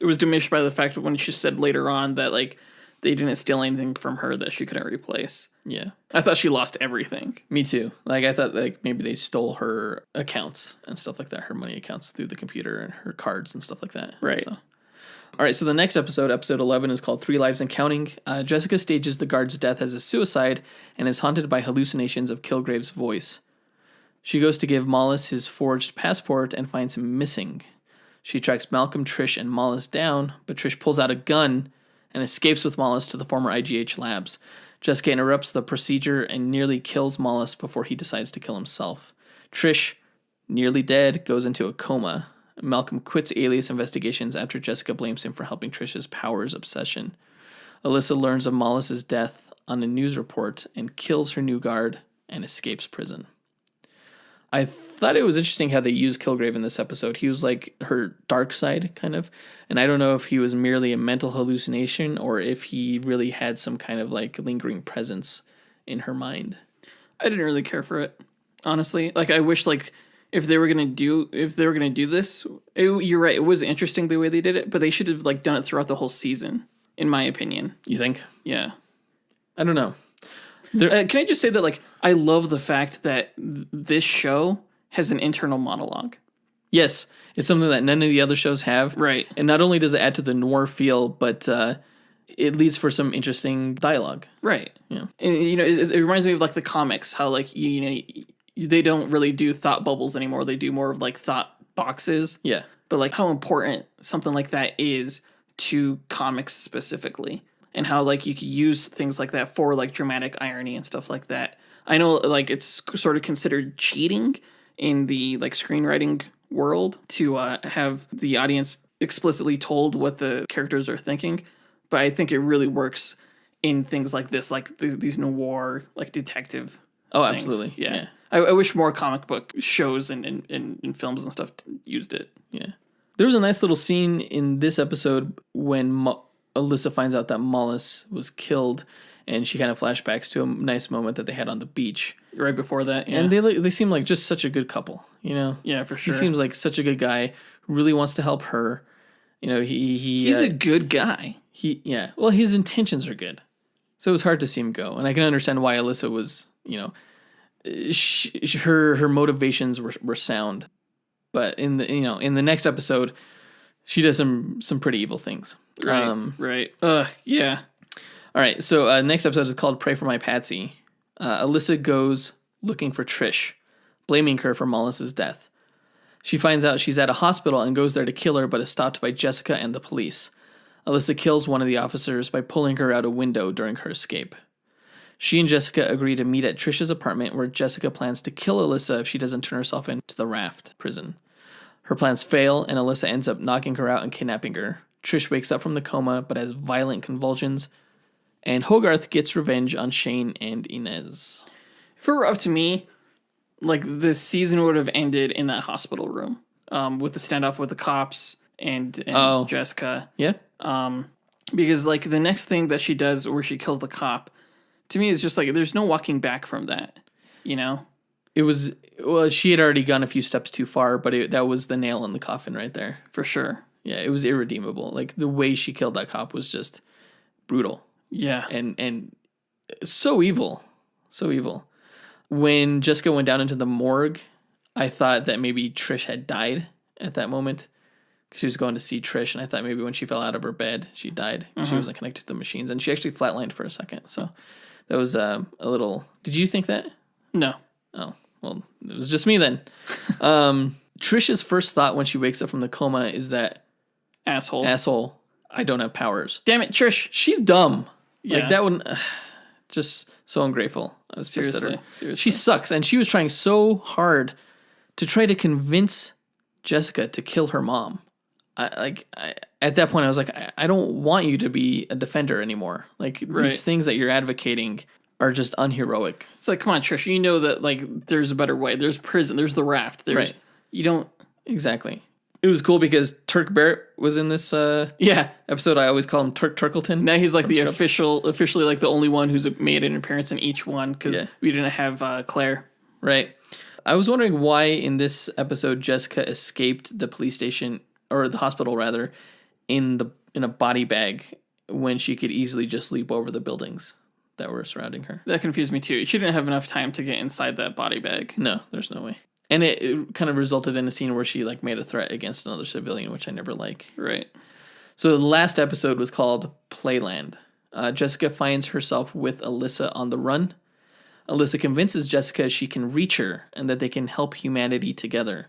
was diminished by the fact that when she said later on that, like, they didn't steal anything from her that she couldn't replace. Yeah. I thought she lost everything. Me too. Like, I thought, like, maybe they stole her accounts and stuff like that, her money accounts through the computer and her cards and stuff like that. Right. So. All right, so the next episode 11, is called 3 Lives and Counting. Jessica stages the guard's death as a suicide and is haunted by hallucinations of Kilgrave's voice. She goes to give Mollis his forged passport and finds him missing. She tracks Malcolm, Trish, and Mollis down, but Trish pulls out a gun and escapes with Mollis to the former IGH labs. Jessica interrupts the procedure and nearly kills Mollis before he decides to kill himself. Trish, nearly dead, goes into a coma. Malcolm quits Alias investigations after Jessica blames him for helping Trish's powers obsession. Alyssa learns of Mollis's death on a news report and kills her new guard and escapes prison. I thought it was interesting how they used Kilgrave in this episode. He was like her dark side, kind of. And I don't know if he was merely a mental hallucination or if he really had some kind of like lingering presence in her mind. I didn't really care for it, honestly. Like, I wish like if they were gonna do this, you're right. It was interesting the way they did it, but they should have like done it throughout the whole season, in my opinion. You think? Yeah. I don't know. Can I just say that like I love the fact that this show has an internal monologue. Yes, it's something that none of the other shows have. Right. And not only does it add to the noir feel, but it leads for some interesting dialogue. Right. Yeah. And, you know, it reminds me of like the comics, how like you know they don't really do thought bubbles anymore. They do more of like thought boxes. Yeah. But like how important something like that is to comics specifically, and how like you could use things like that for like dramatic irony and stuff like that. I know like it's sort of considered cheating in the like screenwriting world to have the audience explicitly told what the characters are thinking, but I think it really works in things like this, like these noir like detective. Oh, things. absolutely. Yeah. I wish more comic book shows and films and stuff used it. Yeah. There was a nice little scene in this episode when Alyssa finds out that Mollis was killed, and she kind of flashbacks to a nice moment that they had on the beach. Right before that, yeah. And they seem like just such a good couple, you know? Yeah, for sure. He seems like such a good guy who really wants to help her. You know, he's a good guy. Well, his intentions are good. So it was hard to see him go. And I can understand why Alyssa was, you know, her motivations were sound. But in the next episode, she does some pretty evil things. Right. Right. Yeah. All right. So next episode is called "Pray for My Patsy." Alyssa goes looking for Trish, blaming her for Mollis's death. She finds out she's at a hospital and goes there to kill her, but is stopped by Jessica and the police. Alyssa kills one of the officers by pulling her out a window during her escape. She and Jessica agree to meet at Trish's apartment, where Jessica plans to kill Alyssa if she doesn't turn herself into the Raft prison. Her plans fail, and Alyssa ends up knocking her out and kidnapping her. Trish wakes up from the coma, but has violent convulsions, and Hogarth gets revenge on Shane and Inez. If it were up to me, like, this season would have ended in that hospital room, with the standoff with the cops and Jessica. Yeah. Because, like, the next thing that she does where she kills the cop, to me is just like, there's no walking back from that, you know? She had already gone a few steps too far, but that was the nail in the coffin right there. For sure. Yeah, it was irredeemable. Like, the way she killed that cop was just brutal. Yeah. And so evil. So evil. When Jessica went down into the morgue, I thought that maybe Trish had died at that moment. She was going to see Trish, and I thought maybe when she fell out of her bed, she died because she wasn't connected to the machines. And she actually flatlined for a second. So that was a little... Did you think that? No. Oh, well, it was just me then. Trish's first thought when she wakes up from the coma is that... Asshole, I don't have powers. Damn it, Trish. She's dumb. Yeah. Like, that one... just so ungrateful. I was pissed at her. Seriously. She sucks, and she was trying so hard to try to convince Jessica to kill her mom. At that point, I was like, I don't want you to be a defender anymore. Like, these things that you're advocating are just unheroic. It's like, come on, Trish, you know that, like, there's a better way. There's prison. There's the Raft. There's... You don't... Exactly. It was cool because Turk Barrett was in this episode. I always call him Turk Turkleton. Now he's like the officially like the only one who's made an appearance in each one because we didn't have Claire. Right. I was wondering why in this episode Jessica escaped the police station, or the hospital rather, in a body bag when she could easily just leap over the buildings that were surrounding her. That confused me too. She didn't have enough time to get inside that body bag. No, there's no way. And it kind of resulted in a scene where she like made a threat against another civilian, which I never like. Right. So the last episode was called Playland. Jessica finds herself with Alyssa on the run. Alyssa convinces Jessica she can reach her and that they can help humanity together.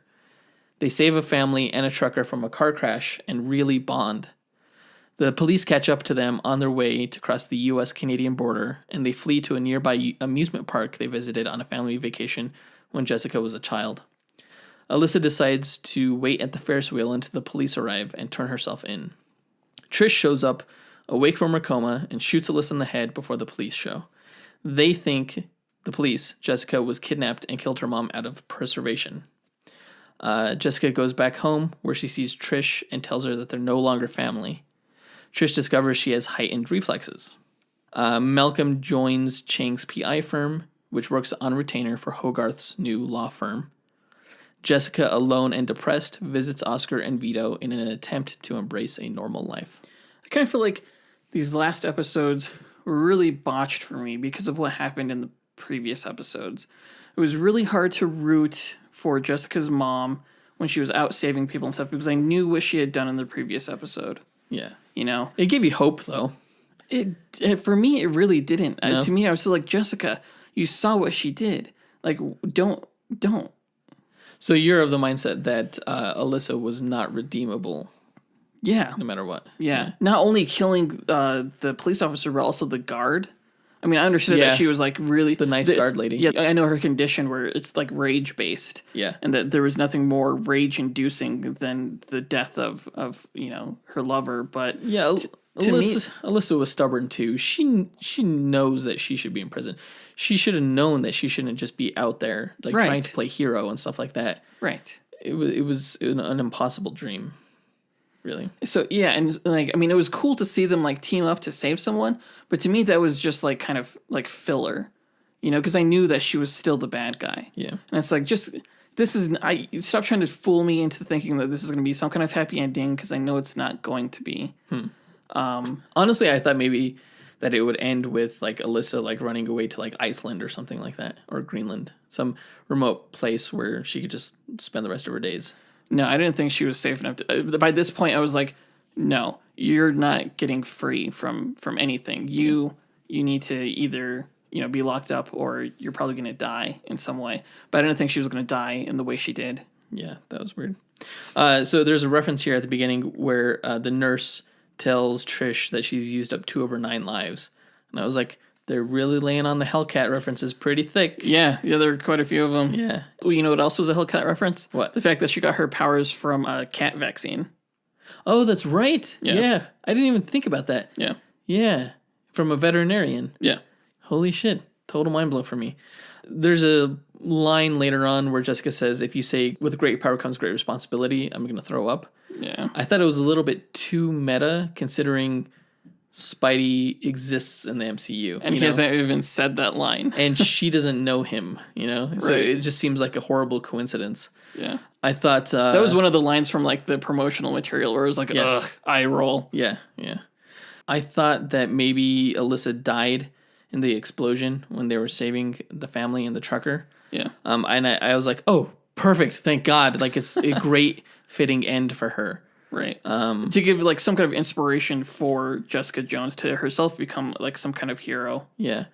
They save a family and a trucker from a car crash and really bond. The police catch up to them on their way to cross the U.S.-Canadian border, and they flee to a nearby amusement park they visited on a family vacation when Jessica was a child. Alyssa decides to wait at the Ferris wheel until the police arrive and turn herself in. Trish shows up, awake from her coma, and shoots Alyssa in the head before the police show. They think, the police, Jessica was kidnapped and killed her mom out of preservation. Jessica goes back home, where she sees Trish and tells her that they're no longer family. Trish discovers she has heightened reflexes. Malcolm joins Chang's PI firm, which works on retainer for Hogarth's new law firm. Jessica, alone and depressed, visits Oscar and Vito in an attempt to embrace a normal life. I kind of feel like these last episodes were really botched for me because of what happened in the previous episodes. It was really hard to root for Jessica's mom when she was out saving people and stuff because I knew what she had done in the previous episode. Yeah. You know? It gave you hope, though. It for me, it really didn't. No? To me, I was still like, Jessica, you saw what she did. Like, don't. So you're of the mindset that Alyssa was not redeemable. Yeah. No matter what. Yeah. Not only killing the police officer, but also the guard. I mean, I understood that she was like really... The nice guard lady. Yeah, I know her condition where it's like rage-based. Yeah. And that there was nothing more rage-inducing than the death of her lover. But yeah, Alyssa was stubborn too. She knows that she should be in prison. She should have known that she shouldn't just be out there like trying to play hero and stuff like that. Right. It was an impossible dream. Really. So yeah, and like I mean, it was cool to see them like team up to save someone, but to me that was just like kind of like filler, because I knew that she was still the bad guy. Yeah. And it's like stop trying to fool me into thinking that this is going to be some kind of happy ending because I know it's not going to be. Honestly, I thought maybe that it would end with like Alyssa like running away to like Iceland or something like that, or Greenland, some remote place where she could just spend the rest of her days. No, I didn't think she was safe enough to... by this point, I was like, no, you're not getting free from anything. You need to either, be locked up or you're probably going to die in some way. But I didn't think she was going to die in the way she did. Yeah, that was weird. So there's a reference here at the beginning where the nurse tells Trish that she's used up 2 of her 9 lives. And I was like... They're really laying on the Hellcat references pretty thick. Yeah, there were quite a few of them. Yeah. Well, you know what else was a Hellcat reference? What? The fact that she got her powers from a cat vaccine. Oh, that's right. Yeah. I didn't even think about that. Yeah. Yeah. From a veterinarian. Yeah. Holy shit. Total mind blow for me. There's a line later on where Jessica says, if you say, with great power comes great responsibility, I'm going to throw up. Yeah. I thought it was a little bit too meta, considering... Spidey exists in the MCU. And he hasn't even said that line. And she doesn't know him, So it just seems like a horrible coincidence. Yeah. I thought... that was one of the lines from, like, the promotional material where it was like, ugh, eye roll. Yeah. I thought that maybe Alyssa died in the explosion when they were saving the family and the trucker. Yeah. And I was like, oh, perfect, thank God. Like, it's a great fitting end for her. Right. To give like some kind of inspiration for Jessica Jones to herself become like some kind of hero. Yeah.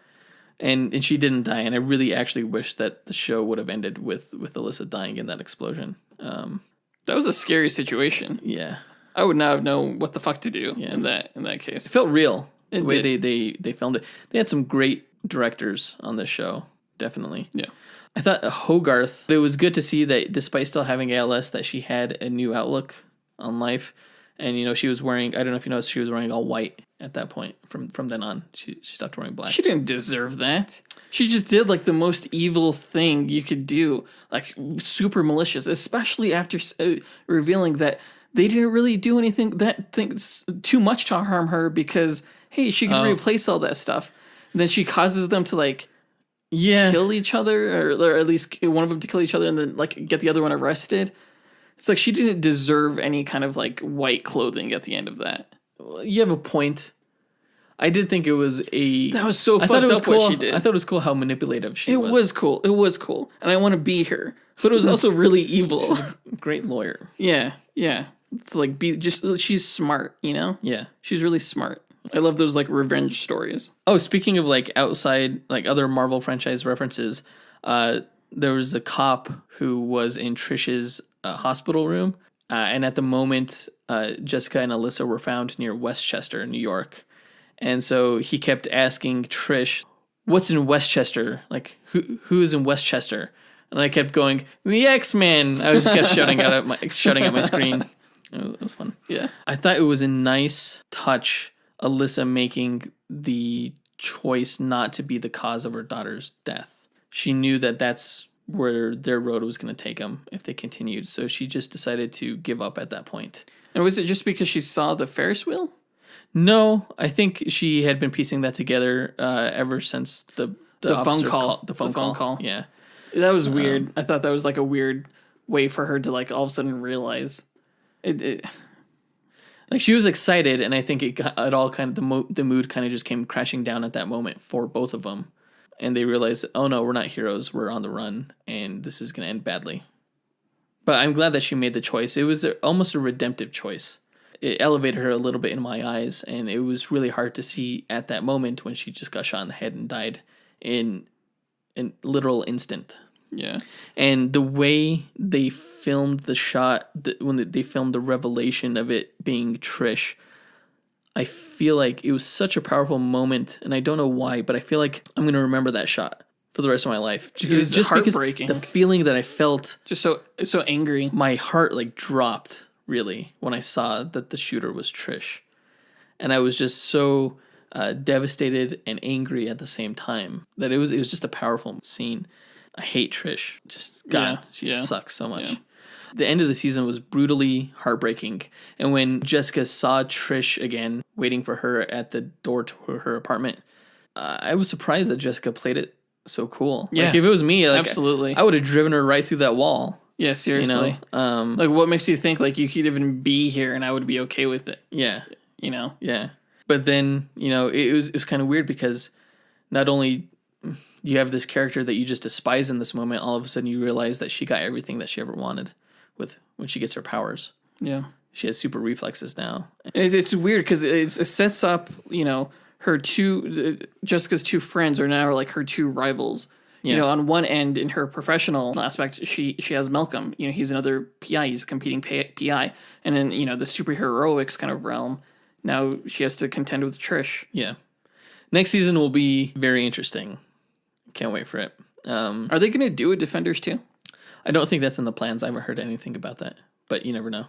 And she didn't die, and I really actually wish that the show would have ended with Alyssa dying in that explosion. That was a scary situation. Yeah. I would not have known what the fuck to do in that case. It felt real. The way they filmed it. They had some great directors on this show, definitely. Yeah. I thought Hogarth, it was good to see that despite still having ALS, that she had a new outlook on life. And she was wearing, I don't know if you noticed, she was wearing all white at that point. From then on, she stopped wearing black. She didn't deserve that. She just did like the most evil thing you could do, like super malicious, especially after revealing that they didn't really do anything too much to harm her because hey, she can replace all that stuff. And then she causes them to like kill each other, or at least one of them to kill each other, and then like get the other one arrested. It's like she didn't deserve any kind of like white clothing at the end of that. You have a point. I did think it was that was so fucked up cool. what she did. I thought it was cool how manipulative she was. It was cool. And I want to be her. But it was also really evil. Great lawyer. Yeah. It's like she's smart, Yeah. She's really smart. I love those like revenge stories. Oh, speaking of like outside, like other Marvel franchise references, there was a cop who was in Trish's hospital room. And at the moment, Jessica and Alyssa were found near Westchester, New York. And so he kept asking Trish, what's in Westchester? Like, who is in Westchester? And I kept going, the X-Men. I was just shouting at my screen. It was fun. Yeah. I thought it was a nice touch, Alyssa making the choice not to be the cause of her daughter's death. She knew that that's where their road was going to take them if they continued. So she just decided to give up at that point. And was it just because she saw the Ferris wheel? No, I think she had been piecing that together ever since the phone call. The phone call. Yeah. That was weird. I thought that was like a weird way for her to like all of a sudden realize it. Like she was excited, and I think it all kind of the mood kind of just came crashing down at that moment for both of them, and they realized, oh no, we're not heroes, we're on the run, and this is going to end badly. But I'm glad that she made the choice. It was almost a redemptive choice. It elevated her a little bit in my eyes, and it was really hard to see at that moment when she just got shot in the head and died in a literal instant. Yeah. And the way they filmed the shot, when they filmed the revelation of it being Trish, I feel like it was such a powerful moment, and I don't know why, but I feel like I'm going to remember that shot for the rest of my life. It was just heartbreaking. The feeling that I felt, just so angry. My heart like dropped really when I saw that the shooter was Trish, and I was just so devastated and angry at the same time that it was just a powerful scene. I hate Trish. Just God, she sucks so much. Yeah. The end of the season was brutally heartbreaking. And when Jessica saw Trish again, waiting for her at the door to her apartment, I was surprised that Jessica played it so cool. Yeah. Like if it was me, like, absolutely, I would have driven her right through that wall. Yeah, seriously. You know? Like what makes you think like you could even be here and I would be okay with it? Yeah. You know? Yeah. But then, it was kind of weird because not only you have this character that you just despise in this moment, all of a sudden you realize that she got everything that she ever wanted when she gets her powers. Yeah. She has super reflexes now. It's weird because it sets up, her Jessica's two friends are now like her two rivals. Yeah. On one end, in her professional aspect, she has Malcolm. He's another PI. He's a competing PI. And in, the superheroics kind of realm, now she has to contend with Trish. Yeah. Next season will be very interesting. Can't wait for it. Are they going to do a Defenders too? I don't think that's in the plans. I haven't heard anything about that, but you never know.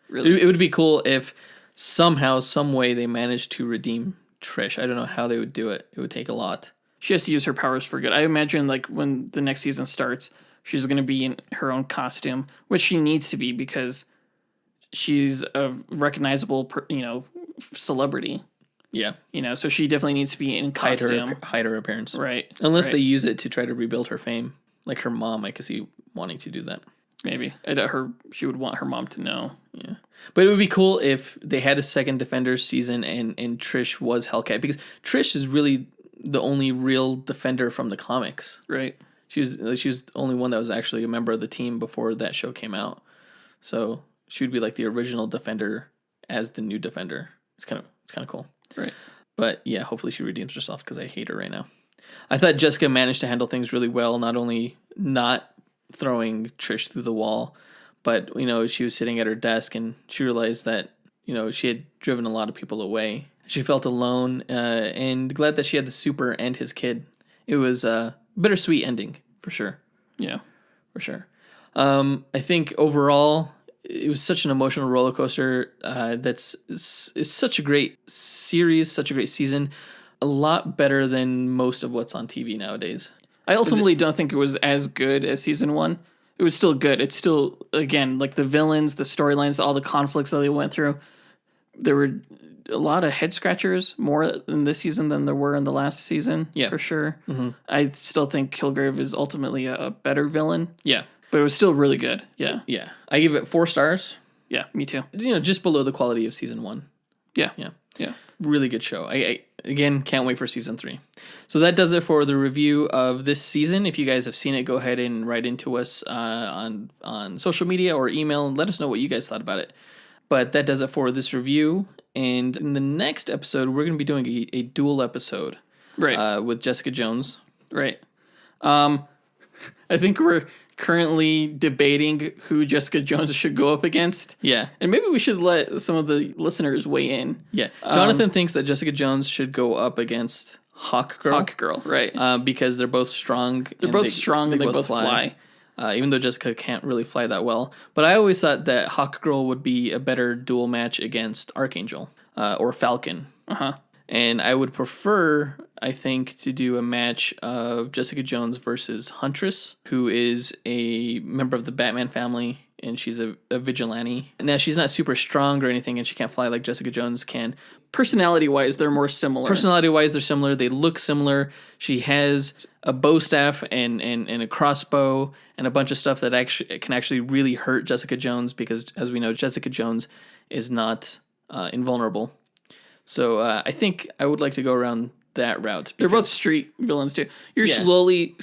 Really? It would be cool if somehow, some way they managed to redeem Trish. I don't know how they would do it. It would take a lot. She has to use her powers for good. I imagine like when the next season starts, she's going to be in her own costume, which she needs to be because she's a recognizable, celebrity. Yeah. So she definitely needs to be in costume. Hide her appearance. Right. Unless they use it to try to rebuild her fame. Like her mom, I could see wanting to do that. Maybe. She would want her mom to know. Yeah. But it would be cool if they had a second Defenders season and Trish was Hellcat. Because Trish is really the only real Defender from the comics. Right. She was the only one that was actually a member of the team before that show came out. So she would be like the original Defender as the new Defender. It's kind of cool. Right. But yeah, hopefully she redeems herself because I hate her right now. I thought Jessica managed to handle things really well, not only not throwing Trish through the wall, but, she was sitting at her desk and she realized that, she had driven a lot of people away. She felt alone and glad that she had the super and his kid. It was a bittersweet ending, for sure. Yeah, for sure. I think overall, it was such an emotional roller coaster. It's such a great series, such a great season. A lot better than most of what's on TV nowadays. I ultimately don't think it was as good as season 1. It was still good. It's still, again, like the villains, the storylines, all the conflicts that they went through. There were a lot of head scratchers, more in this season than there were in the last season, for sure. Mm-hmm. I still think Kilgrave is ultimately a better villain. Yeah. But it was still really good. Yeah. Yeah. I give it 4 stars. Yeah, me too. Just below the quality of season 1. Yeah. Yeah. Yeah. Really good show. I again can't wait for season 3. So that does it for the review of this season. If you guys have seen it, go ahead and write into us on social media or email and let us know what you guys thought about it. But that does it for this review. And in the next episode, we're going to be doing a dual episode, right? With Jessica Jones, right? I think we're currently debating who Jessica Jones should go up against. Yeah. And maybe we should let some of the listeners weigh in. Yeah. Jonathan thinks that Jessica Jones should go up against Hawkgirl, right. because they're both strong. They're both strong and they both fly. Even though Jessica can't really fly that well. But I always thought that Hawkgirl would be a better duel match against Archangel or Falcon. Uh-huh. And I would prefer, I think, to do a match of Jessica Jones versus Huntress, who is a member of the Batman family, and she's a vigilante. Now, she's not super strong or anything, and she can't fly like Jessica Jones can. Personality-wise, they're more similar. Personality-wise, they're similar. They look similar. She has a bow staff and a crossbow and a bunch of stuff that can actually really hurt Jessica Jones because, as we know, Jessica Jones is not invulnerable. So I think I would like to go around that route. They're both street villains too. You're slowly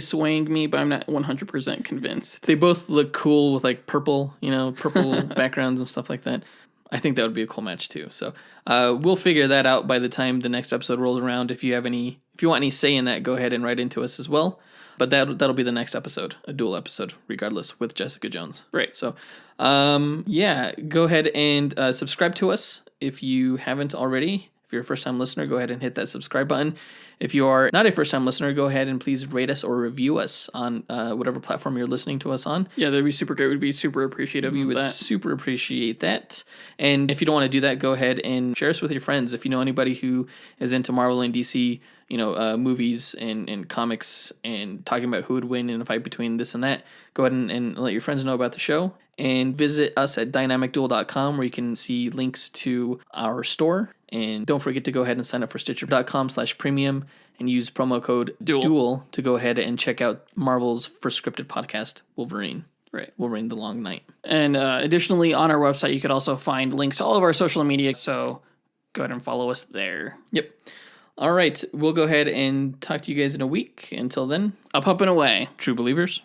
swaying me, but I'm not 100% convinced. They both look cool with like purple backgrounds and stuff like that. I think that would be a cool match too. So we'll figure that out by the time the next episode rolls around. If you want any say in that, go ahead and write into us as well. But that'll be the next episode, a dual episode, regardless, with Jessica Jones. Right. So, go ahead and subscribe to us if you haven't already. If you're a first-time listener, go ahead and hit that subscribe button. If you are not a first-time listener, go ahead and please rate us or review us on whatever platform you're listening to us on. Yeah, that'd be super great. We'd be super appreciative of that. We would super appreciate that. And if you don't want to do that, go ahead and share us with your friends. If you know anybody who is into Marvel and DC, movies and comics and talking about who would win in a fight between this and that, go ahead and let your friends know about the show. And visit us at dynamicduel.com where you can see links to our store. And don't forget to go ahead and sign up for Stitcher.com/premium and use promo code DUEL to go ahead and check out Marvel's first scripted podcast, Wolverine. Right, Wolverine the Long Night. And additionally, on our website, you could also find links to all of our social media. So go ahead and follow us there. Yep. All right, we'll go ahead and talk to you guys in a week. Until then, up and away. True believers.